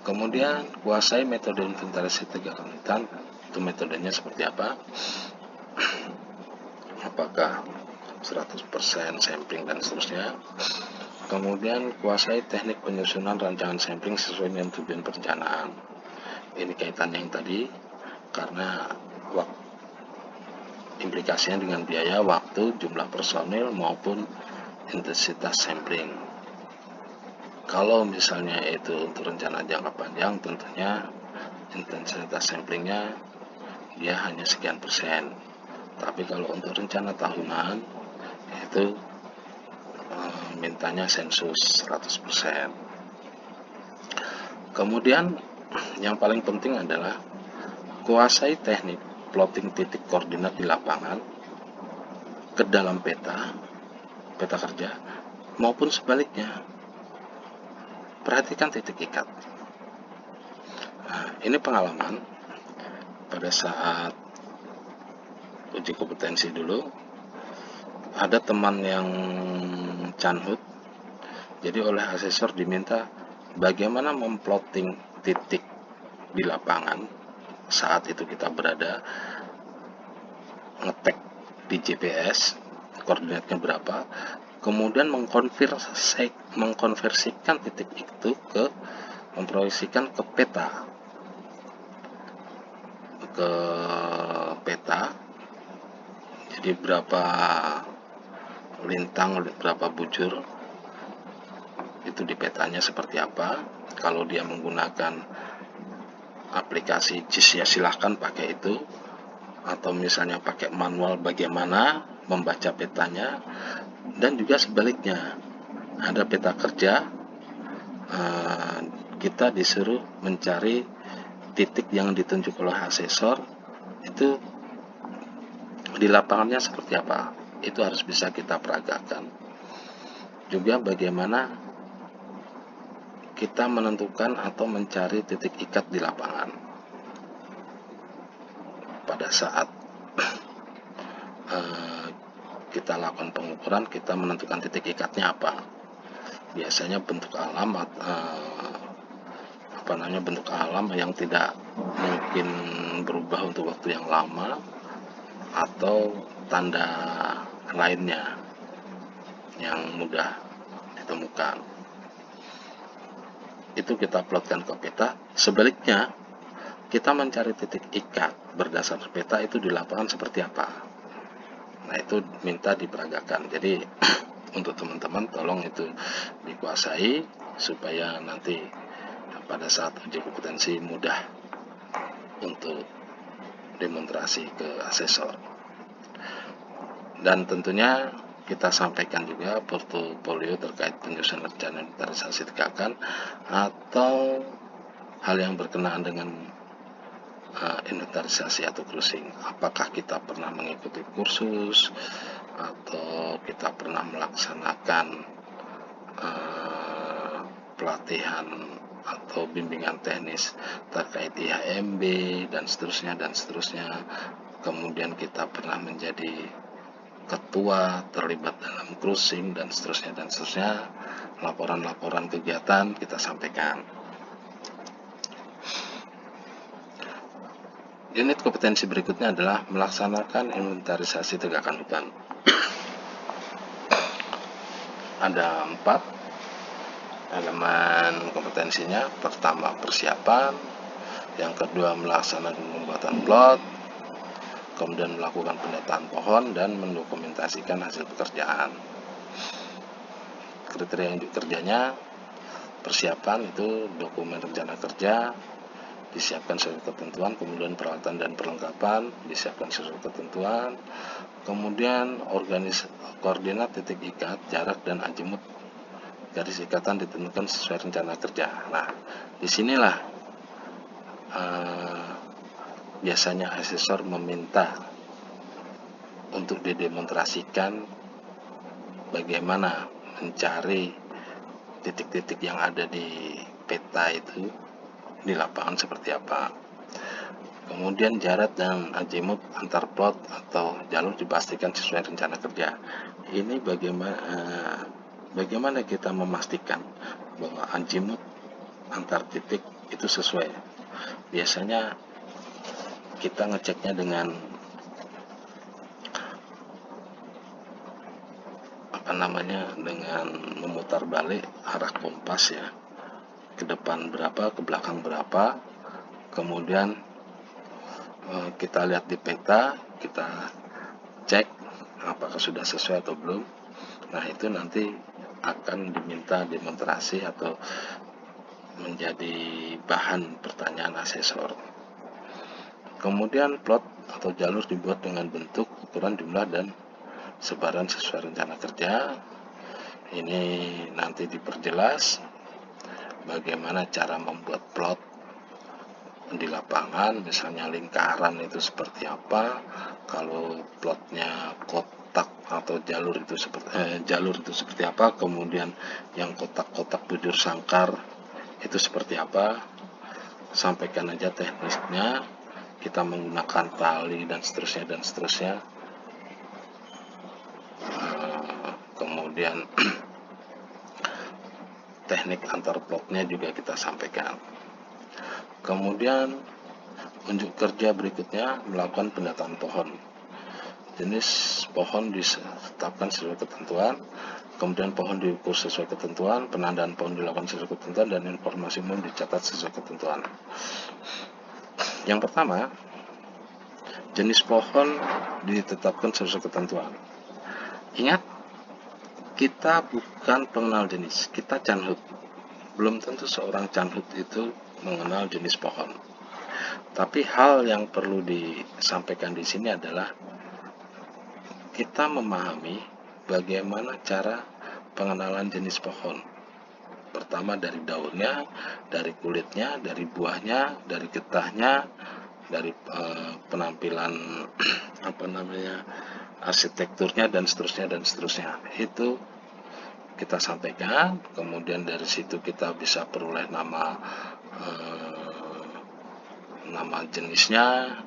Kemudian kuasai metode inventarisasi tegakan hutan. Itu metodenya seperti apa? Apakah 100% sampling dan seterusnya. Kemudian kuasai teknik penyusunan rancangan sampling sesuai dengan tujuan perencanaan. Ini kaitannya yang tadi, karena implikasinya dengan biaya, waktu, jumlah personil maupun intensitas sampling. Kalau misalnya itu untuk rencana jangka panjang, tentunya intensitas samplingnya dia hanya sekian persen. Tapi kalau untuk rencana tahunan, itu mintanya sensus 100%. Kemudian yang paling penting adalah kuasai teknik plotting titik koordinat di lapangan ke dalam peta kerja maupun sebaliknya. Perhatikan titik ikat. Nah, ini pengalaman pada saat uji kompetensi dulu. Ada teman yang canhut, jadi oleh asesor diminta bagaimana memplotting titik di lapangan saat itu kita berada, ngetek di GPS koordinatnya berapa, kemudian mengkonversikan titik itu memproyeksikan ke peta, jadi berapa lintang, berapa bujur itu di petanya seperti apa. Kalau dia menggunakan aplikasi JIS ya silahkan pakai itu, atau misalnya pakai manual bagaimana membaca petanya. Dan juga sebaliknya, ada peta kerja, kita disuruh mencari titik yang ditunjuk oleh asesor itu di lapangannya seperti apa. Itu harus bisa kita peragakan. Juga bagaimana kita menentukan atau mencari titik ikat di lapangan. Pada saat kita lakukan pengukuran, kita menentukan titik ikatnya apa. Biasanya bentuk alam, bentuk alam yang tidak mungkin berubah untuk waktu yang lama, atau tanda lainnya yang mudah ditemukan. Itu kita plotkan ke peta. Sebaliknya, kita mencari titik ikat berdasar peta itu di lapangan seperti apa. Nah, itu minta diperagakan. Jadi untuk teman-teman tolong itu dikuasai supaya nanti pada saat uji kompetensi mudah untuk demonstrasi ke asesor. Dan tentunya kita sampaikan juga portofolio terkait penyusunan rencana inventarisasi tegakan atau hal yang berkenaan dengan inventarisasi atau cruising. Apakah kita pernah mengikuti kursus atau kita pernah melaksanakan pelatihan atau bimbingan teknis terkait IHMB dan seterusnya. Kemudian kita pernah menjadi ketua, terlibat dalam cruising dan seterusnya. Laporan-laporan kegiatan kita sampaikan. Unit kompetensi berikutnya adalah melaksanakan inventarisasi tegakan hutan. Ada 4 elemen kompetensinya. Pertama, persiapan. Yang kedua, melaksanakan pembuatan plot. Kemudian melakukan pendataan pohon dan mendokumentasikan hasil pekerjaan. Kriteria induk kerjanya, persiapan itu dokumen rencana kerja disiapkan sesuai ketentuan, kemudian peralatan dan perlengkapan disiapkan sesuai ketentuan, kemudian koordinat titik ikat, jarak dan azimut garis ikatan ditentukan sesuai rencana kerja. Nah, disinilah biasanya asesor meminta untuk didemonstrasikan bagaimana mencari titik-titik yang ada di peta itu di lapangan seperti apa. Kemudian jarak dan azimut antar plot atau jalur dipastikan sesuai rencana kerja. Ini bagaimana kita memastikan bahwa azimut antar titik itu sesuai. Biasanya kita ngeceknya dengan dengan memutar balik arah kompas ya, ke depan berapa, ke belakang berapa, kemudian kita lihat di peta, kita cek apakah sudah sesuai atau belum. Nah, itu nanti akan diminta demonstrasi atau menjadi bahan pertanyaan asesor. Kemudian plot atau jalur dibuat dengan bentuk, ukuran, jumlah, dan sebaran sesuai rencana kerja. Ini nanti diperjelas bagaimana cara membuat plot di lapangan, misalnya lingkaran itu seperti apa, kalau plotnya kotak atau jalur itu seperti apa, kemudian yang kotak-kotak bujur sangkar itu seperti apa. Sampaikan aja teknisnya, kita menggunakan tali dan seterusnya. Kemudian teknik antar plotnya juga kita sampaikan. Kemudian Unjuk kerja berikutnya melakukan pendataan pohon. Jenis pohon ditetapkan sesuai ketentuan, kemudian pohon diukur sesuai ketentuan, penandaan pohon dilakukan sesuai ketentuan, dan informasi umum dicatat sesuai ketentuan. Yang pertama, jenis pohon ditetapkan sesuai ketentuan. Ingat, kita bukan pengenal jenis, kita canhut. Belum tentu seorang canhut itu mengenal jenis pohon. Tapi hal yang perlu disampaikan di sini adalah kita memahami bagaimana cara pengenalan jenis pohon. Pertama dari daunnya, dari kulitnya, dari buahnya, dari getahnya, dari penampilan arsitekturnya dan seterusnya. Itu kita sampaikan, kemudian dari situ kita bisa peroleh nama jenisnya,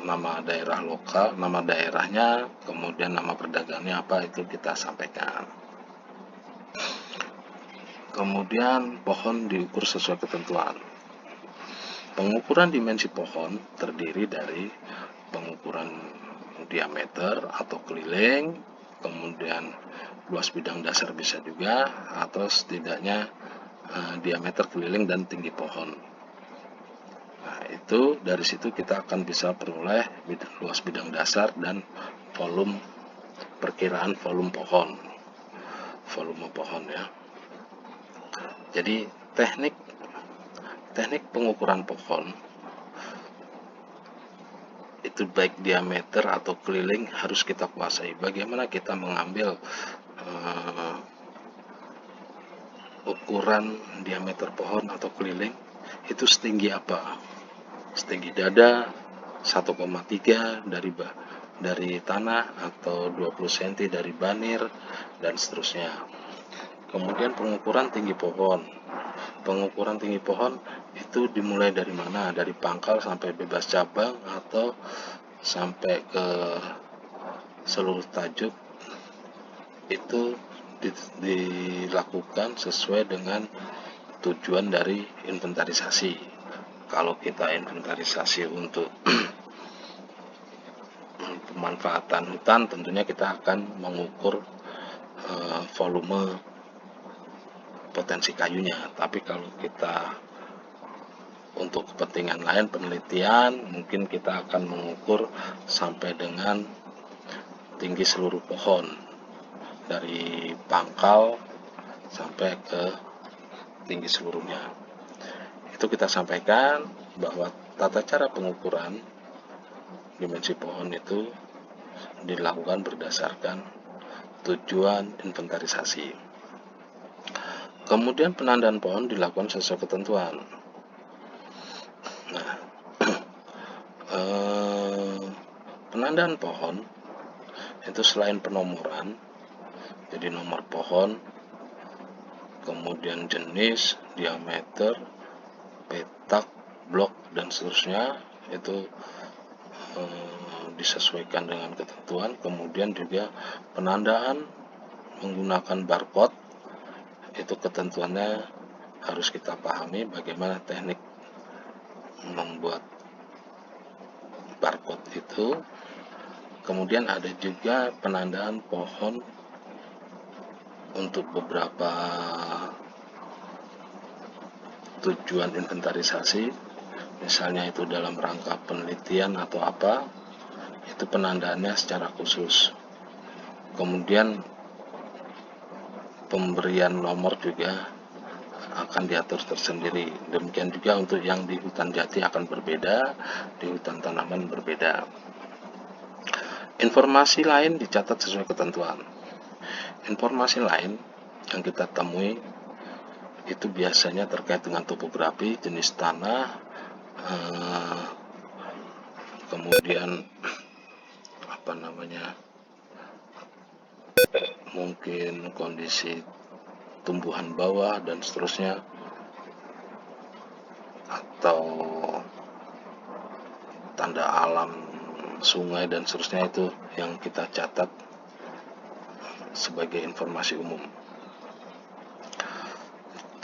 nama daerah lokal, nama daerahnya, kemudian nama pedagangnya apa, itu kita sampaikan. Kemudian pohon diukur sesuai ketentuan. Pengukuran dimensi pohon terdiri dari pengukuran diameter atau keliling, kemudian luas bidang dasar bisa juga, atau setidaknya diameter keliling dan tinggi pohon. Nah, itu dari situ kita akan bisa peroleh luas bidang dasar dan perkiraan volume pohon ya. Jadi teknik pengukuran pohon itu baik diameter atau keliling harus kita kuasai. Bagaimana kita mengambil ukuran diameter pohon atau keliling itu setinggi apa? Setinggi dada, 1,3 dari tanah, atau 20 cm dari banir, dan seterusnya. Kemudian pengukuran tinggi pohon. Pengukuran tinggi pohon itu dimulai dari mana? Dari pangkal sampai bebas cabang atau sampai ke seluruh tajuk. Itu dilakukan sesuai dengan tujuan dari inventarisasi. Kalau kita inventarisasi untuk pemanfaatan hutan, tentunya kita akan mengukur volume potensi kayunya. Tapi kalau kita untuk kepentingan lain, penelitian, mungkin kita akan mengukur sampai dengan tinggi seluruh pohon, dari pangkal sampai ke tinggi seluruhnya. Itu kita sampaikan bahwa tata cara pengukuran dimensi pohon itu dilakukan berdasarkan tujuan inventarisasi. Kemudian penandaan pohon dilakukan sesuai ketentuan. Nah, penandaan pohon itu selain penomoran, jadi nomor pohon, kemudian jenis, diameter, petak, blok, dan seterusnya, itu disesuaikan dengan ketentuan. Kemudian juga penandaan menggunakan barcode, itu ketentuannya harus kita pahami bagaimana teknik membuat barcode itu. Kemudian ada juga penandaan pohon untuk beberapa tujuan inventarisasi, misalnya itu dalam rangka penelitian atau apa, itu penandaannya secara khusus. Kemudian pemberian nomor juga akan diatur tersendiri. Demikian juga untuk yang di hutan jati akan berbeda, di hutan tanaman berbeda. Informasi lain dicatat sesuai ketentuan. Informasi lain yang kita temui itu biasanya terkait dengan topografi, jenis tanah, kemudian mungkin kondisi tumbuhan bawah dan seterusnya, atau tanda alam sungai dan seterusnya, itu yang kita catat sebagai informasi umum.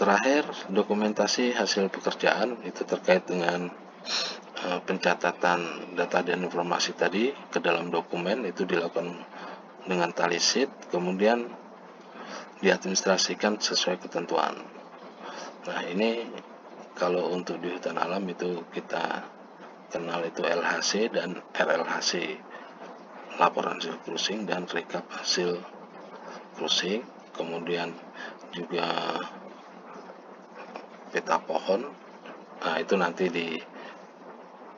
Terakhir, dokumentasi hasil pekerjaan itu terkait dengan pencatatan data dan informasi tadi ke dalam dokumen itu dilakukan dengan tali sheet, kemudian diadministrasikan sesuai ketentuan. Nah, ini kalau untuk di hutan alam itu kita kenal itu LHC dan RLHC, laporan hasil cruising dan rekap hasil cruising, kemudian juga peta pohon. Nah, itu nanti di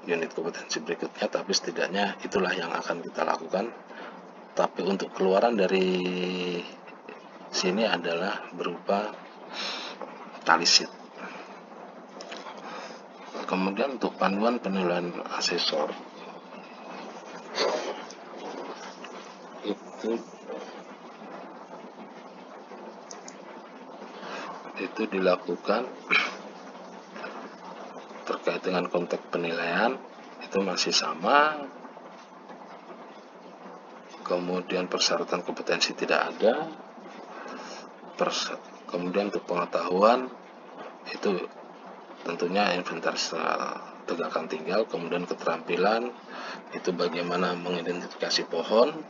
unit kompetensi berikutnya, tapi setidaknya itulah yang akan kita lakukan. Tapi untuk keluaran dari sini adalah berupa tali sheet. Kemudian untuk panduan penilaian asesor itu dilakukan terkait dengan konteks penilaian itu masih sama, kemudian persyaratan kompetensi tidak ada, kemudian untuk pengetahuan itu tentunya inventaris tegakkan tinggal, kemudian keterampilan itu bagaimana mengidentifikasi pohon,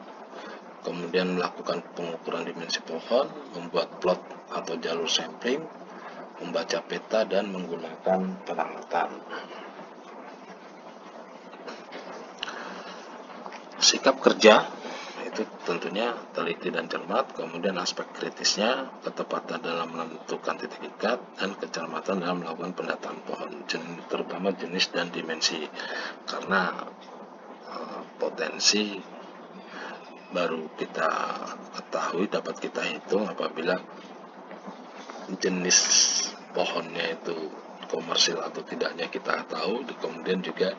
kemudian melakukan pengukuran dimensi pohon, membuat plot atau jalur sampling, membaca peta, dan menggunakan pengamatan. Sikap kerja itu tentunya teliti dan cermat, kemudian aspek kritisnya ketepatan dalam menentukan titik ikat dan kecermatan dalam melakukan pendataan pohon, terutama jenis dan dimensi, karena potensi baru kita ketahui, dapat kita hitung apabila jenis pohonnya itu komersil atau tidaknya kita tahu, kemudian juga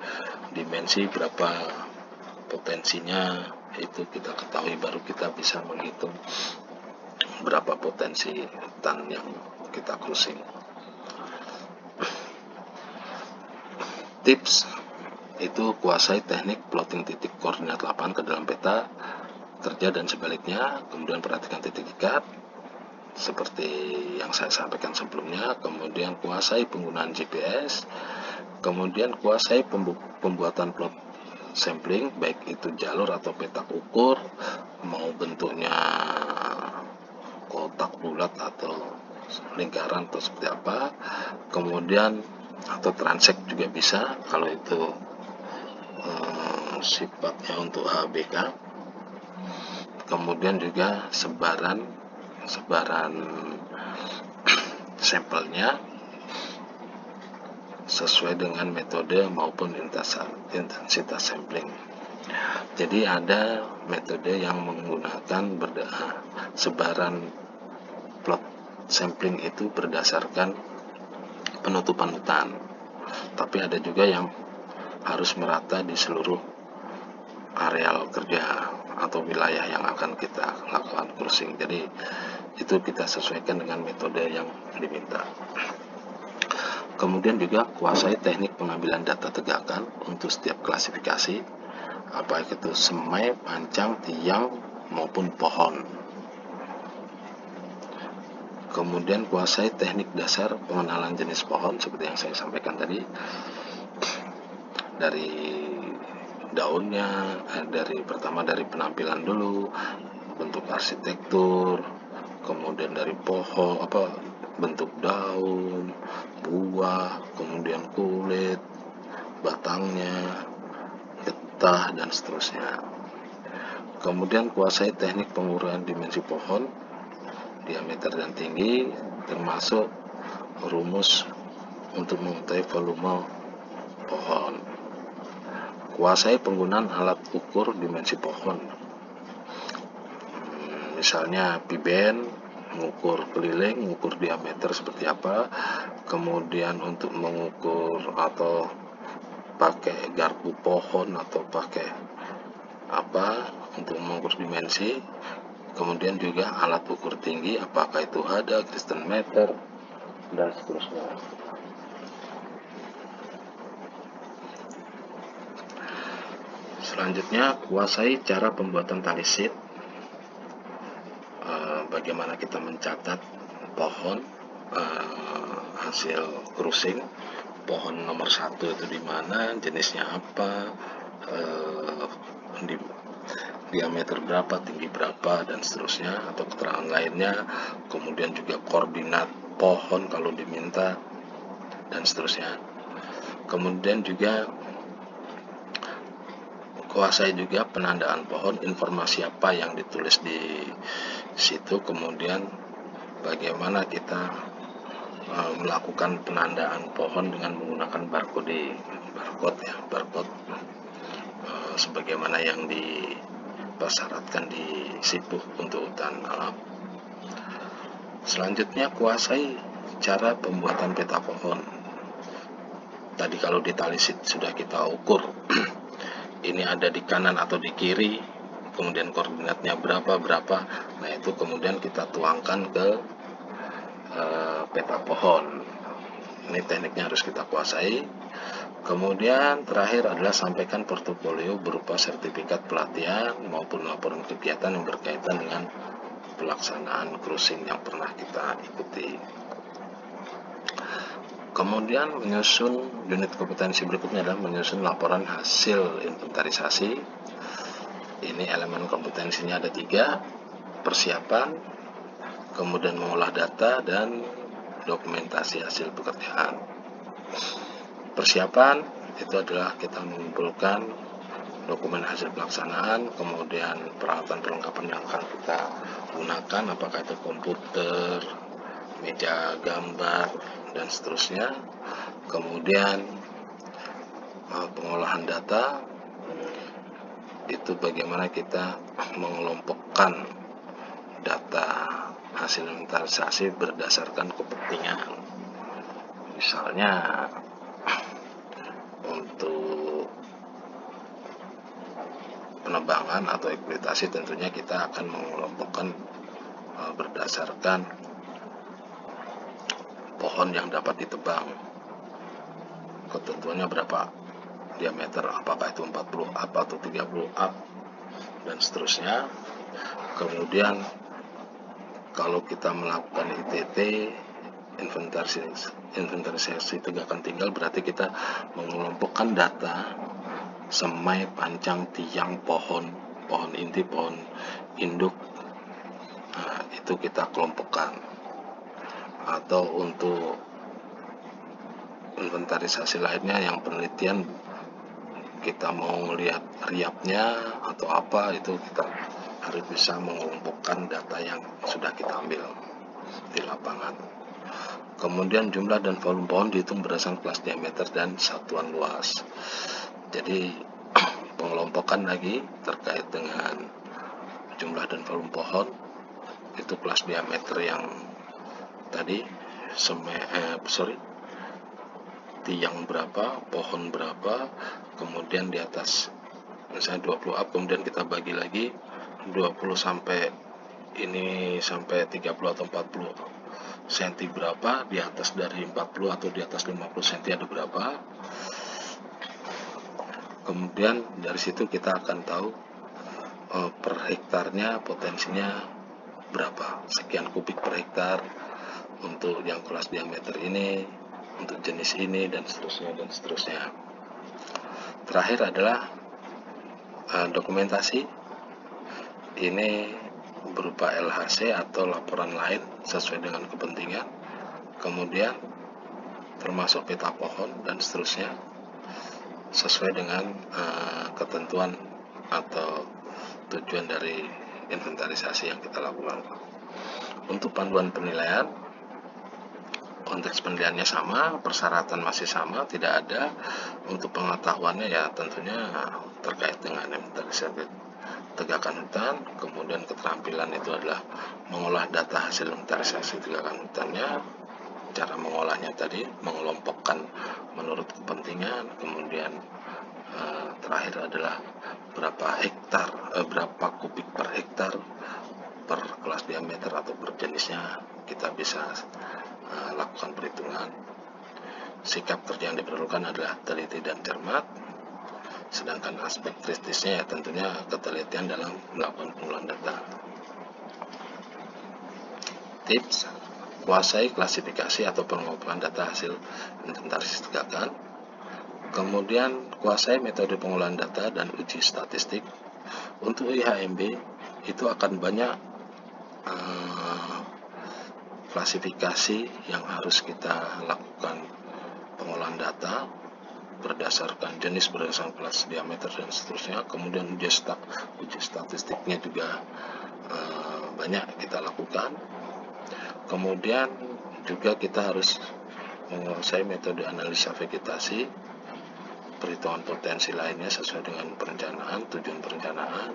dimensi berapa potensinya itu kita ketahui, baru kita bisa menghitung berapa potensi hutan yang kita cruising. Tips itu kuasai teknik plotting titik koordinat lapangan ke dalam peta kerja dan sebaliknya, kemudian perhatikan titik ikat seperti yang saya sampaikan sebelumnya, kemudian kuasai penggunaan GPS, kemudian kuasai pembuatan plot sampling, baik itu jalur atau petak ukur, mau bentuknya kotak bulat atau lingkaran atau seperti apa, kemudian atau transect juga bisa kalau itu sifatnya untuk HBK, kemudian juga sebaran sampelnya sesuai dengan metode maupun intensitas sampling. Jadi ada metode yang menggunakan sebaran plot sampling itu berdasarkan penutupan hutan, tapi ada juga yang harus merata di seluruh areal kerja atau wilayah yang akan kita lakukan cruising. Jadi itu kita sesuaikan dengan metode yang diminta. Kemudian juga kuasai teknik pengambilan data tegakan untuk setiap klasifikasi, apa itu semai, pancang, tiang maupun pohon. Kemudian kuasai teknik dasar pengenalan jenis pohon seperti yang saya sampaikan tadi, dari daunnya, pertama dari penampilan dulu, bentuk arsitektur, kemudian dari pohon, bentuk daun, buah, kemudian kulit, batangnya, getah, dan seterusnya. Kemudian kuasai teknik pengukuran dimensi pohon, diameter dan tinggi, termasuk rumus untuk mengetahui volume pohon. Kuasai penggunaan alat ukur dimensi pohon, misalnya piben, mengukur keliling, mengukur diameter seperti apa, kemudian untuk mengukur atau pakai garpu pohon atau pakai apa untuk mengukur dimensi, kemudian juga alat ukur tinggi, apakah itu hada, Kristen meter, dan seterusnya. Selanjutnya, kuasai cara pembuatan tali sheet, bagaimana kita mencatat pohon, hasil cruising pohon nomor 1 itu di mana, jenisnya apa, di diameter berapa, tinggi berapa, dan seterusnya, atau keterangan lainnya. Kemudian juga koordinat pohon kalau diminta, dan seterusnya. Kemudian juga kuasai juga penandaan pohon, informasi apa yang ditulis di situ, kemudian bagaimana kita melakukan penandaan pohon dengan menggunakan barcode sebagaimana yang dipersyaratkan di SIPUH untuk hutan alam. Selanjutnya, kuasai cara pembuatan peta pohon. Tadi kalau di talisit sudah kita ukur ini ada di kanan atau di kiri, kemudian koordinatnya berapa. Nah, itu kemudian kita tuangkan ke peta pohon. Ini tekniknya harus kita kuasai. Kemudian terakhir adalah sampaikan portofolio berupa sertifikat pelatihan maupun laporan kegiatan yang berkaitan dengan pelaksanaan cruising yang pernah kita ikuti. Kemudian menyusun unit kompetensi berikutnya adalah menyusun laporan hasil inventarisasi. Ini elemen kompetensinya ada 3, persiapan, kemudian mengolah data, dan dokumentasi hasil pekerjaan. Persiapan itu adalah kita mengumpulkan dokumen hasil pelaksanaan, kemudian peralatan perlengkapan yang akan kita gunakan, apakah itu komputer, meja gambar, dan seterusnya. Kemudian pengolahan data, itu bagaimana kita mengelompokkan data hasil inventarisasi berdasarkan kepentingan. Misalnya untuk penebangan atau eksploitasi tentunya kita akan mengelompokkan berdasarkan pohon yang dapat ditebang, ketentuannya berapa, diameter apakah itu 40 up atau 30 up, dan seterusnya. Kemudian kalau kita melakukan ITT, inventarisasi tegakan tinggal, berarti kita mengelompokkan data semai, pancang, tiang, pohon inti, pohon induk. Nah, itu kita kelompokkan. Atau untuk inventarisasi lainnya yang penelitian, kita mau lihat riapnya atau apa, itu kita harus bisa mengelompokkan data yang sudah kita ambil di lapangan. Kemudian jumlah dan volume pohon dihitung berdasarkan kelas diameter dan satuan luas. Jadi pengelompokan lagi terkait dengan jumlah dan volume pohon, itu kelas diameter yang tadi, tiang berapa, pohon berapa, kemudian di atas misalnya 20 up, kemudian kita bagi lagi 20 sampai 30 atau 40 cm berapa, di atas dari 40 atau di atas 50 cm ada berapa. Kemudian dari situ kita akan tahu per hektarnya potensinya berapa, sekian kubik per hektar untuk yang kelas diameter ini, untuk jenis ini, dan seterusnya. Terakhir adalah dokumentasi. Ini berupa LHC atau laporan lain sesuai dengan kepentingan, kemudian termasuk peta pohon dan seterusnya sesuai dengan ketentuan atau tujuan dari inventarisasi yang kita lakukan. Untuk panduan penilaian, konteks penilaiannya sama, persyaratan masih sama, tidak ada. Untuk pengetahuannya ya tentunya terkait dengan inventarisasi tegakan hutan, kemudian keterampilan itu adalah mengolah data hasil inventarisasi tegakan hutannya, cara mengolahnya tadi, mengelompokkan menurut kepentingan, kemudian terakhir adalah berapa kubik per hektar per kelas diameter atau per jenisnya, kita bisa lakukan perhitungan. Sikap kerja yang diperlukan adalah teliti dan cermat, sedangkan aspek kritisnya ya tentunya ketelitian dalam melakukan pengolahan data. Tips, kuasai klasifikasi atau pengumpulan data hasil inventarisasi tegakan. Kemudian kuasai metode pengolahan data dan uji statistik. Untuk IHMB itu akan banyak klasifikasi yang harus kita lakukan pengolahan data berdasarkan jenis, berdasarkan kelas, diameter, dan seterusnya. Kemudian uji statistiknya juga banyak kita lakukan. Kemudian juga kita harus menguasai metode analisa vegetasi, perhitungan potensi lainnya sesuai dengan perencanaan, tujuan perencanaan.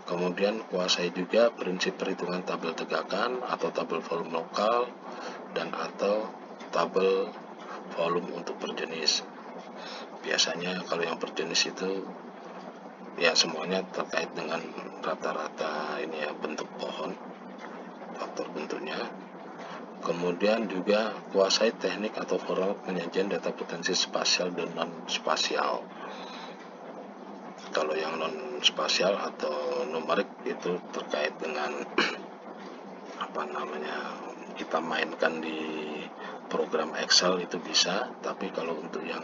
Kemudian kuasai juga prinsip perhitungan tabel tegakan atau tabel volume lokal dan atau tabel volume untuk per jenis. Biasanya kalau yang per jenis itu ya semuanya terkait dengan rata-rata ini ya, bentuk pohon, faktor bentuknya. Kemudian juga kuasai teknik atau format penyajian data potensi spasial dan non spasial. Kalau yang non spasial atau numerik itu terkait dengan kita mainkan di program Excel itu bisa, tapi kalau untuk yang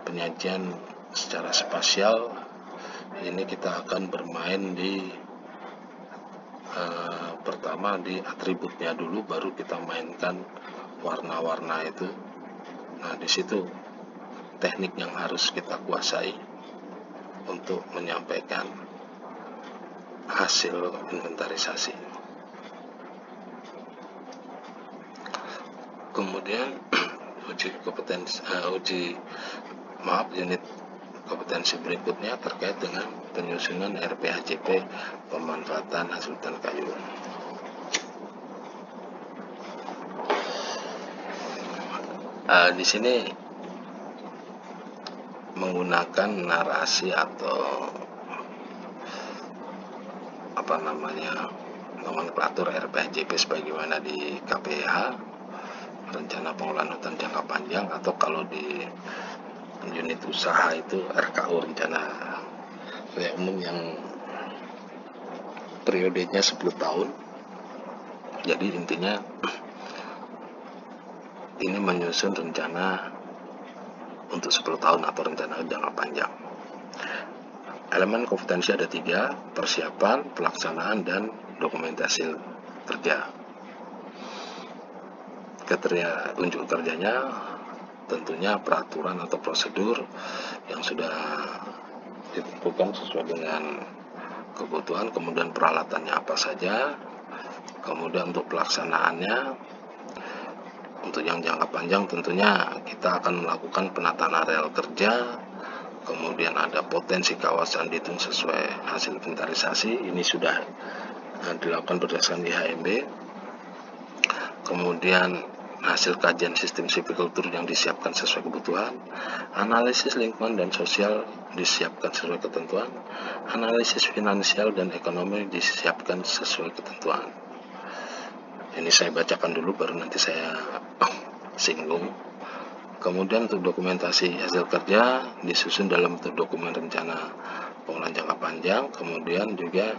penyajian secara spasial ini kita akan bermain di pertama di atributnya dulu, baru kita mainkan warna-warna itu. Nah, di situ teknik yang harus kita kuasai untuk menyampaikan hasil inventarisasi. Kemudian unit kompetensi berikutnya terkait dengan penyusunan RPHJP pemanfaatan hasil hutan kayu. Di sini menggunakan narasi atau nomenklatur RPHJP sebagaimana di KPH, rencana pengolahan hutan jangka panjang, atau kalau di unit usaha itu RKU, rencana kerja umum yang periodenya 10 tahun. Jadi intinya ini menyusun rencana untuk 10 tahun atau rencana jangka panjang. Elemen kompetensi ada 3, persiapan, pelaksanaan, dan dokumentasi kerja. Kriteria unjuk kerjanya tentunya peraturan atau prosedur yang sudah ditentukan sesuai dengan kebutuhan, kemudian peralatannya apa saja, kemudian untuk pelaksanaannya. Untuk yang jangka panjang tentunya kita akan melakukan penataan areal kerja, kemudian ada potensi kawasan dihitung sesuai hasil inventarisasi, ini sudah dilakukan berdasarkan IHMB. Kemudian hasil kajian sistem silvikultur yang disiapkan sesuai kebutuhan, analisis lingkungan dan sosial disiapkan sesuai ketentuan, analisis finansial dan ekonomi disiapkan sesuai ketentuan. Ini saya bacakan dulu baru nanti saya singgung. Kemudian untuk dokumentasi hasil kerja disusun dalam bentuk dokumen rencana pengolahan jangka panjang, kemudian juga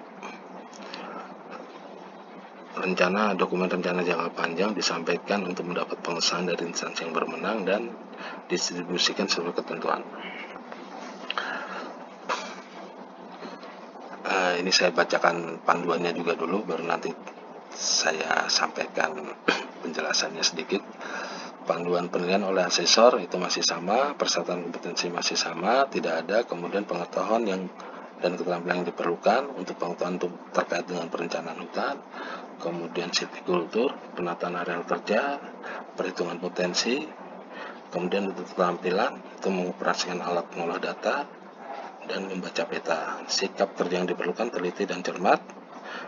dokumen rencana jangka panjang disampaikan untuk mendapat pengesahan dari instansi yang berwenang dan didistribusikan sesuai ketentuan. Ini saya bacakan panduannya juga dulu, baru nanti saya sampaikan penjelasannya sedikit. Panduan penilaian oleh asesor itu masih sama, persyaratan kompetensi masih sama, tidak ada. Kemudian pengetahuan dan keterampilan yang diperlukan untuk pengetahuan terkait dengan perencanaan hutan, kemudian silvikultur, penataan areal kerja, perhitungan potensi, kemudian untuk keterampilan untuk mengoperasikan alat pengolah data dan membaca peta. Sikap kerja yang diperlukan teliti dan cermat.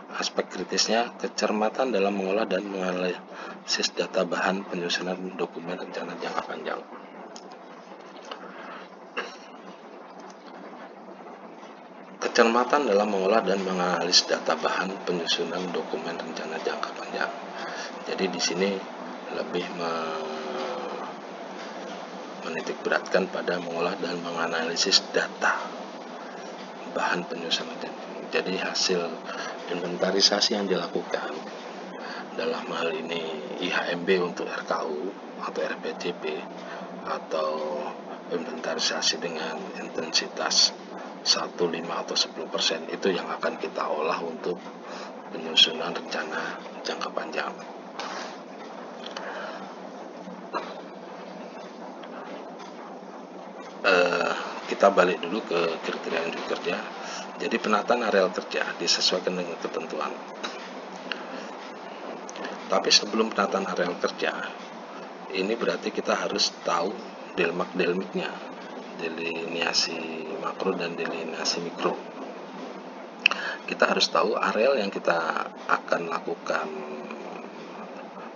Aspek kritisnya kecermatan dalam mengolah dan menganalisis data bahan penyusunan dokumen rencana jangka panjang. Kecermatan dalam mengolah dan menganalisis data bahan penyusunan dokumen rencana jangka panjang. Jadi di sini lebih menitik beratkan pada mengolah dan menganalisis data bahan penyusunan. Jadi hasil inventarisasi yang dilakukan dalam hal ini IHMB untuk RKU atau RPJP atau inventarisasi dengan intensitas 1, 5 atau 10%, itu yang akan kita olah untuk penyusunan rencana jangka panjang. Kita balik dulu ke kriteria unjuk kerja. Jadi penataan areal kerja disesuaikan dengan ketentuan. Tapi sebelum penataan areal kerja, ini berarti kita harus tahu delmak-delmiknya, delineasi makro dan delineasi mikro. Kita harus tahu areal yang kita akan lakukan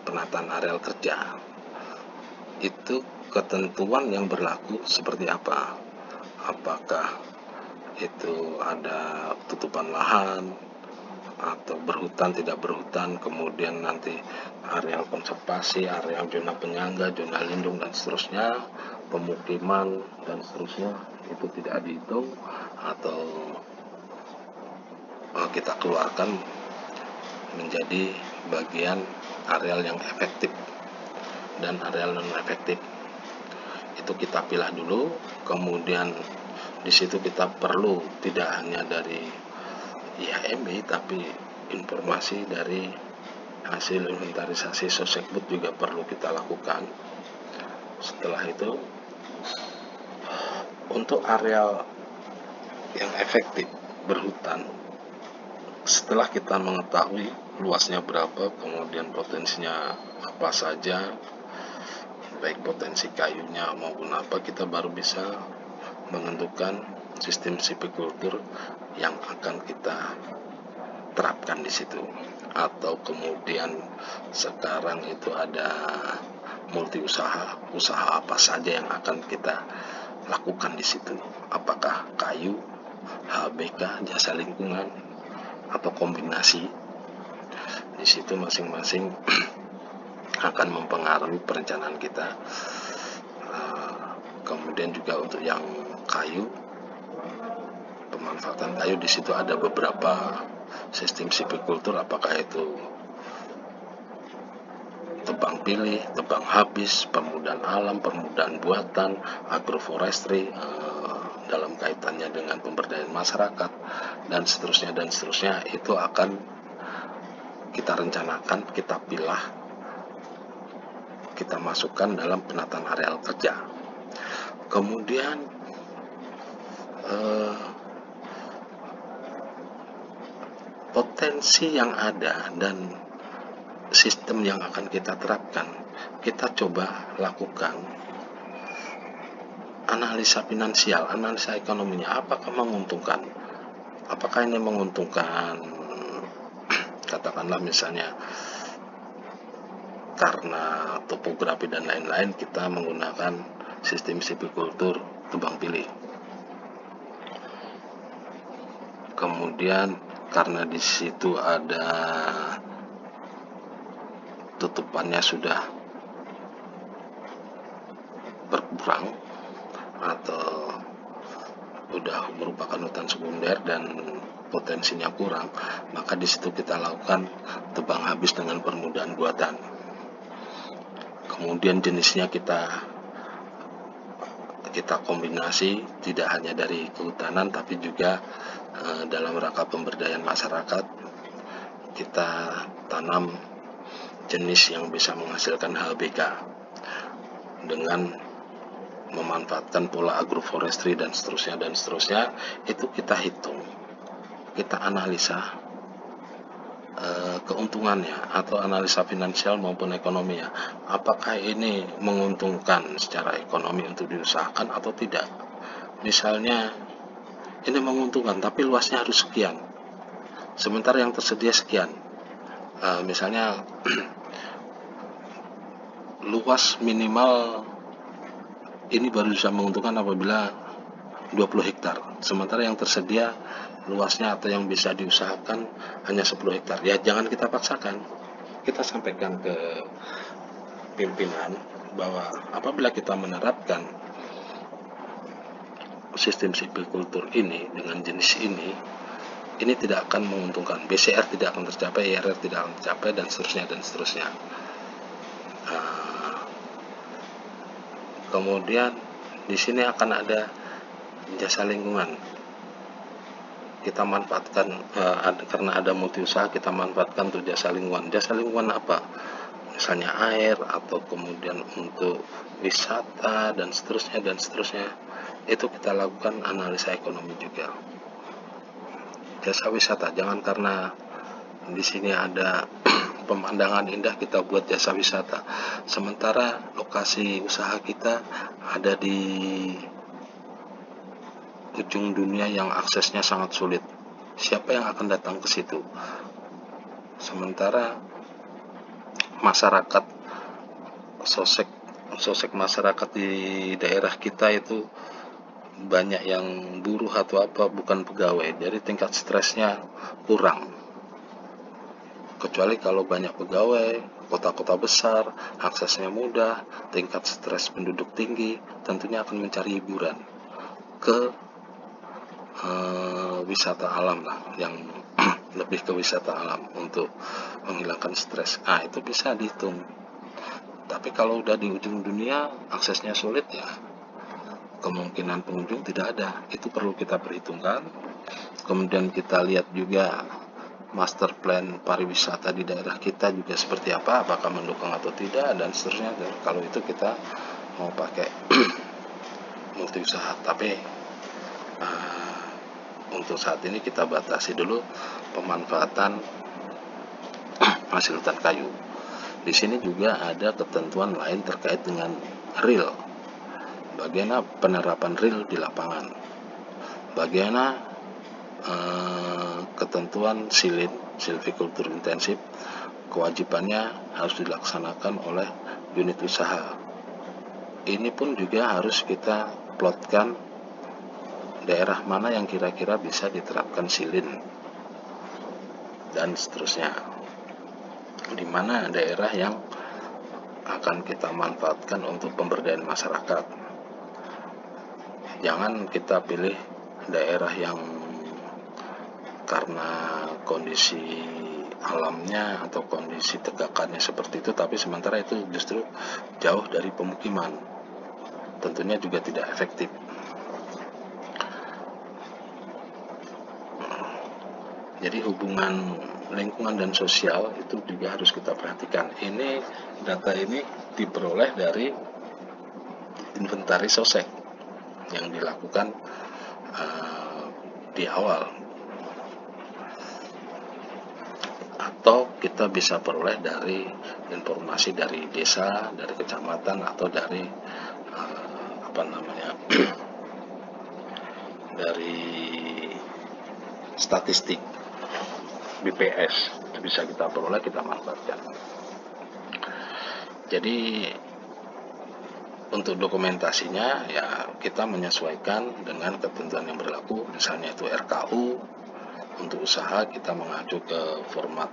penataan areal kerja, itu ketentuan yang berlaku seperti apa. Apakah itu ada tutupan lahan, atau berhutan tidak berhutan, kemudian nanti areal konservasi, areal zona penyangga, zona lindung dan seterusnya, pemukiman dan seterusnya, itu tidak dihitung atau kita keluarkan menjadi bagian areal yang efektif dan areal non efektif. Itu kita pilah dulu, kemudian di situ kita perlu tidak hanya dari IHMB tapi informasi dari hasil inventarisasi Sosekbud juga perlu kita lakukan. Setelah itu, untuk areal yang efektif berhutan, setelah kita mengetahui luasnya berapa, kemudian potensinya apa saja, baik potensi kayunya maupun apa, kita baru bisa menentukan sistem silvicultur yang akan kita terapkan di situ. Atau kemudian sekarang itu ada multi usaha apa saja yang akan kita lakukan di situ. Apakah kayu, HBK, jasa lingkungan, atau kombinasi. Di situ masing-masing akan mempengaruhi perencanaan kita. Kemudian juga untuk yang kayu, pemanfaatan kayu, di situ ada beberapa sistem silvicultur, apakah itu tebang pilih, tebang habis, permudahan alam, permudahan buatan, agroforestry, dalam kaitannya dengan pemberdayaan masyarakat, dan seterusnya, itu akan kita rencanakan, kita pilah, kita masukkan dalam penataan areal kerja. Kemudian potensi yang ada dan sistem yang akan kita terapkan, kita coba lakukan analisa finansial, analisa ekonominya, apakah menguntungkan, apakah ini menguntungkan, katakanlah misalnya karena topografi dan lain-lain kita menggunakan sistem silvicultur tebang pilih. Kemudian karena di situ ada tutupannya sudah berkurang atau sudah merupakan hutan sekunder dan potensinya kurang, maka di situ kita lakukan tebang habis dengan permudahan buatan. Kemudian jenisnya kita kombinasi, tidak hanya dari kehutanan tapi juga dalam rangka pemberdayaan masyarakat, kita tanam jenis yang bisa menghasilkan HBK dengan memanfaatkan pola agroforestry dan seterusnya, itu kita hitung, kita analisa keuntungannya atau analisa finansial maupun ekonominya, apakah ini menguntungkan secara ekonomi untuk diusahakan atau tidak. Misalnya ini menguntungkan tapi luasnya harus sekian, sementara yang tersedia sekian. Misalnya luas minimal ini baru bisa menguntungkan apabila 20 hektar, sementara yang tersedia luasnya atau yang bisa diusahakan hanya 10 hektar. Ya jangan kita paksakan, kita sampaikan ke pimpinan bahwa apabila kita menerapkan sistem silvicultur ini dengan jenis ini, ini tidak akan menguntungkan. BCR tidak akan tercapai, IRR tidak akan tercapai, dan seterusnya dan seterusnya. Kemudian di sini akan ada jasa lingkungan. Kita manfaatkan karena ada multi usaha, kita manfaatkan untuk jasa lingkungan. Jasa lingkungan apa? Misalnya air, atau kemudian untuk wisata dan seterusnya dan seterusnya. Itu kita lakukan analisa ekonomi juga. Jasa wisata, jangan karena di sini ada pemandangan indah kita buat jasa wisata, sementara lokasi usaha kita ada di ujung dunia yang aksesnya sangat sulit. Siapa yang akan datang ke situ? Sementara masyarakat, sosek masyarakat di daerah kita itu banyak yang buruh atau apa, bukan pegawai, jadi tingkat stresnya kurang. Kecuali kalau banyak pegawai, kota-kota besar, aksesnya mudah, tingkat stres penduduk tinggi, tentunya akan mencari hiburan ke wisata alam lah, yang lebih ke wisata alam untuk menghilangkan stres. Itu bisa dihitung. Tapi kalau udah di ujung dunia, aksesnya sulit, ya kemungkinan pengunjung tidak ada. Itu perlu kita perhitungkan. Kemudian kita lihat juga master plan pariwisata di daerah kita juga seperti apa, apakah mendukung atau tidak, dan seterusnya. Dan kalau itu kita mau pakai multi usaha. Tapi untuk saat ini kita batasi dulu pemanfaatan hasil hutan kayu. Di sini juga ada ketentuan lain terkait dengan real. Bagaimana penerapan real di lapangan? Bagaimana ketentuan silvicultur intensif, kewajibannya harus dilaksanakan oleh unit usaha. Ini pun juga harus kita plotkan daerah mana yang kira-kira bisa diterapkan silin dan seterusnya, di mana daerah yang akan kita manfaatkan untuk pemberdayaan masyarakat. Jangan kita pilih daerah yang karena kondisi alamnya atau kondisi tegakannya seperti itu, tapi sementara itu justru jauh dari pemukiman. Tentunya juga tidak efektif. Jadi hubungan lingkungan dan sosial itu juga harus kita perhatikan. Data ini diperoleh dari inventaris sosek yang dilakukan di awal, atau kita bisa peroleh dari informasi dari desa, dari kecamatan, atau dari dari statistik BPS. Itu bisa kita peroleh, kita manfaatkan. Jadi untuk dokumentasinya ya kita menyesuaikan dengan ketentuan yang berlaku. Misalnya itu RKU, untuk usaha kita mengacu ke format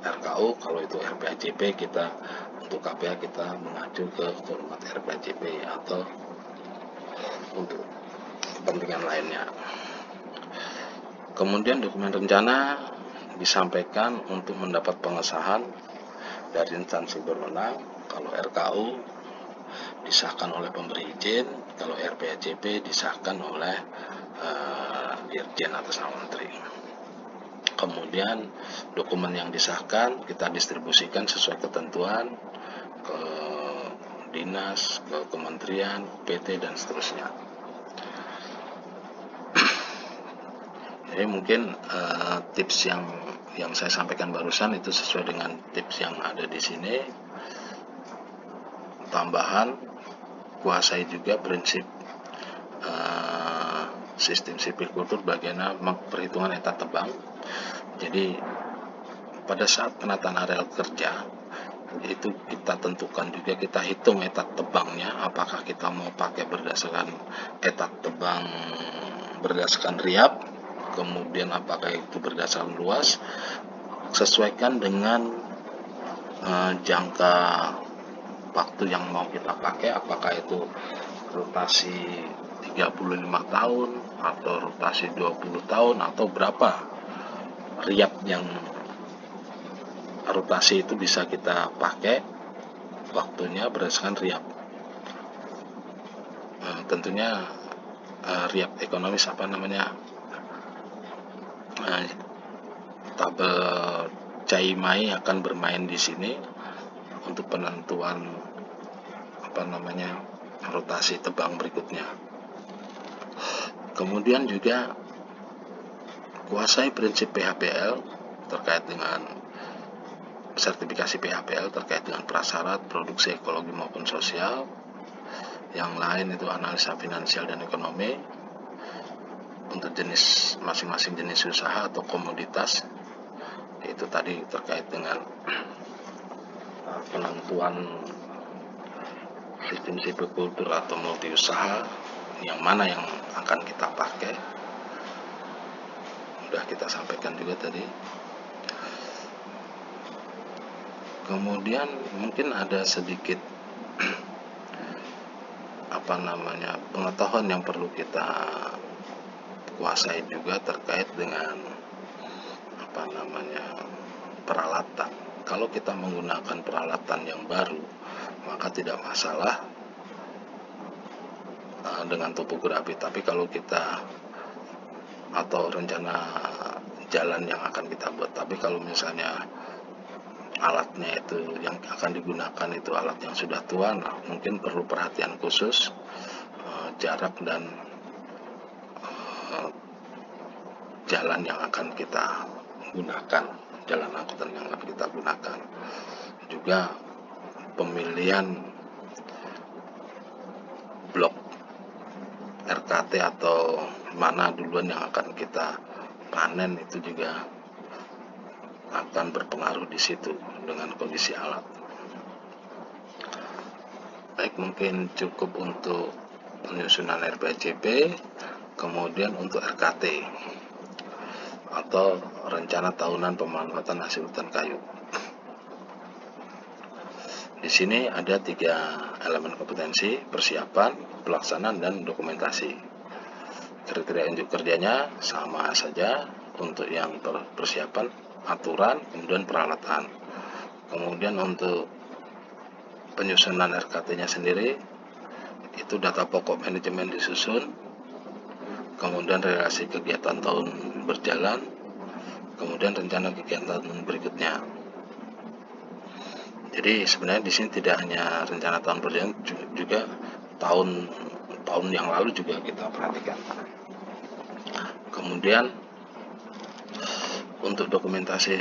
RKU. Kalau itu RPAJP, kita untuk KPA kita mengacu ke format RPAJP atau untuk kepentingan lainnya. Kemudian dokumen rencana disampaikan untuk mendapat pengesahan dari instansi berwenang. Kalau RKU disahkan oleh pemberi izin, kalau RPAJP disahkan oleh Dirjen atas nama Menteri. Kemudian dokumen yang disahkan kita distribusikan sesuai ketentuan ke dinas, ke kementerian, PT, dan seterusnya. Jadi mungkin tips yang saya sampaikan barusan itu sesuai dengan tips yang ada di sini. Tambahan, kuasai juga prinsip sistem silvicultur, bagaimana perhitungan etat tebang. Jadi pada saat penataan areal kerja itu kita tentukan juga, kita hitung etat tebangnya, apakah kita mau pakai berdasarkan etat tebang berdasarkan riap, kemudian apakah itu berdasarkan luas, sesuaikan dengan jangka waktu yang mau kita pakai, apakah itu rotasi 35 tahun atau rotasi 20 tahun atau berapa. riap yang rotasi itu bisa kita pakai waktunya berdasarkan riap. Tentunya riap ekonomis tabel Caimai akan bermain di sini untuk penentuan rotasi tebang berikutnya. Kemudian juga kuasai prinsip PHPL terkait dengan sertifikasi PHPL terkait dengan prasyarat produksi ekologi maupun sosial. Yang lain itu analisa finansial dan ekonomi untuk jenis masing-masing jenis usaha atau komoditas. Itu tadi terkait dengan penentuan sistem silvikultur atau multi usaha yang mana yang akan kita pakai. Sudah kita sampaikan juga tadi. Kemudian mungkin ada sedikit pengetahuan yang perlu kita kuasai juga terkait dengan peralatan. Kalau kita menggunakan peralatan yang baru, maka tidak masalah dengan topografi. Tapi kalau kita atau rencana jalan yang akan kita buat, tapi kalau misalnya alatnya itu yang akan digunakan itu alat yang sudah tua, mungkin perlu perhatian khusus jarak dan jalan yang akan kita gunakan, jalan angkutan yang akan kita gunakan. Juga pemilihan blok RKT atau mana duluan yang akan kita panen itu juga akan berpengaruh di situ dengan kondisi alat. Baik, mungkin cukup untuk penyusunan RPJP, kemudian untuk RKT atau rencana tahunan pemanfaatan hasil hutan kayu. Di sini ada 3 elemen kompetensi: persiapan, pelaksanaan, dan dokumentasi. Kriteria unjuk kerjanya sama saja untuk yang persiapan, aturan, kemudian peralatan. Kemudian untuk penyusunan RKT-nya sendiri, itu data pokok manajemen disusun, kemudian relasi kegiatan tahun berjalan, kemudian rencana kegiatan berikutnya. Jadi sebenarnya di sini tidak hanya rencana tahun berjalan, juga tahun yang lalu juga kita perhatikan. Kemudian untuk dokumentasi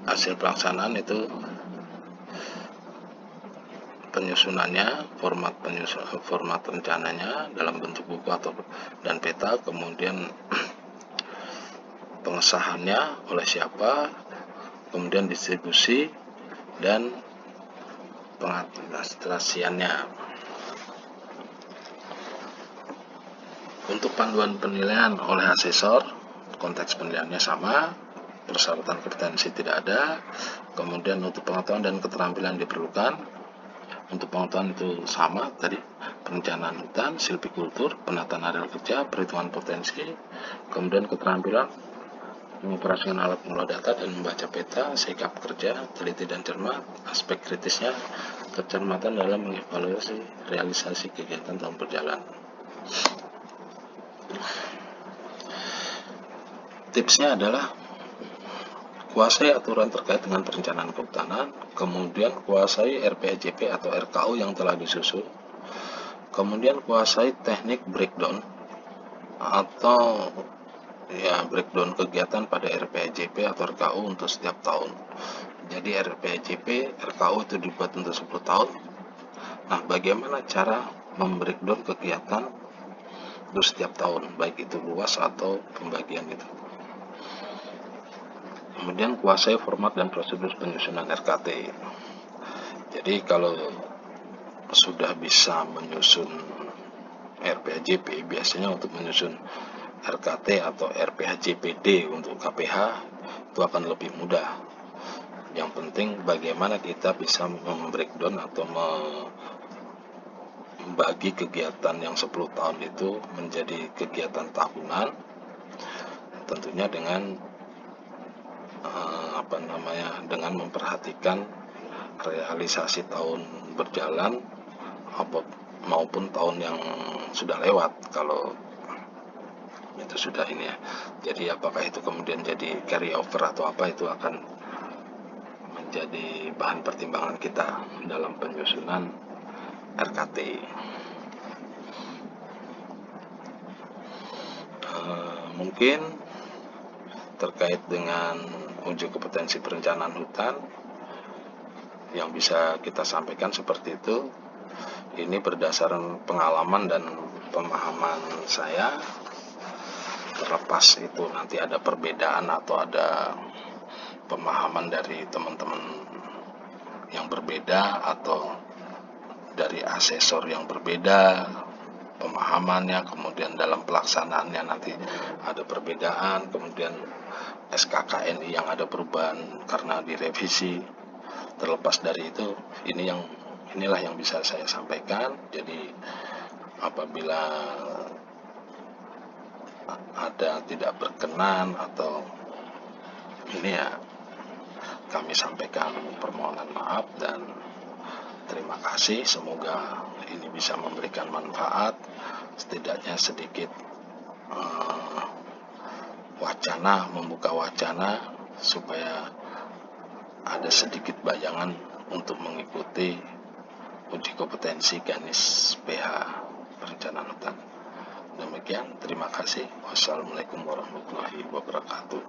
hasil pelaksanaan itu penyusunannya, format rencananya dalam bentuk buku dan peta, kemudian pengesahannya oleh siapa, kemudian distribusi dan pengadministrasiannya. Untuk panduan penilaian oleh asesor, konteks penilaiannya sama, persyaratan kompetensi tidak ada. Kemudian untuk pengetahuan dan keterampilan diperlukan, untuk pengetahuan itu sama tadi, perencanaan hutan, silvikultur, penataan areal kerja, perhitungan potensi. Kemudian keterampilan mengoperasikan alat pengolah data dan membaca peta, sikap kerja, teliti dan cermat, aspek kritisnya, kecermatan dalam mengevaluasi realisasi kegiatan tahun berjalan. Tipsnya adalah kuasai aturan terkait dengan perencanaan kehutanan, kemudian kuasai RPJP atau RKU yang telah disusun, kemudian kuasai teknik breakdown atau breakdown kegiatan pada RPJP atau RKU untuk setiap tahun. Jadi RPJP, RKU itu dibuat untuk 10 tahun. Nah, bagaimana cara membreakdown kegiatan untuk setiap tahun, baik itu luas atau pembagian itu. Kemudian kuasai format dan prosedur penyusunan RKT. Jadi kalau sudah bisa menyusun RPHJP, biasanya untuk menyusun RKT atau RPHJPD untuk KPH itu akan lebih mudah. Yang penting bagaimana kita bisa membreakdown atau membagi kegiatan yang 10 tahun itu menjadi kegiatan tahunan, tentunya dengan dengan memperhatikan realisasi tahun berjalan maupun tahun yang sudah lewat. Kalau itu sudah ini ya, jadi apakah itu kemudian jadi carry over atau apa, itu akan menjadi bahan pertimbangan kita dalam penyusunan RKT. Mungkin terkait dengan uji kompetensi perencanaan hutan yang bisa kita sampaikan seperti itu. Ini berdasarkan pengalaman dan pemahaman saya. Terlepas itu nanti ada perbedaan atau ada pemahaman dari teman-teman yang berbeda atau dari asesor yang berbeda pemahamannya, kemudian dalam pelaksanaannya nanti ada perbedaan, kemudian SKKNI yang ada perubahan karena direvisi. Terlepas dari itu, inilah yang bisa saya sampaikan. Jadi apabila ada tidak berkenan atau ini ya, kami sampaikan permohonan maaf dan terima kasih. Semoga ini bisa memberikan manfaat, setidaknya sedikit membuka wacana supaya ada sedikit bayangan untuk mengikuti uji kompetensi GANIS PH perencanaan hutan. Demikian, terima kasih. Wassalamualaikum warahmatullahi wabarakatuh.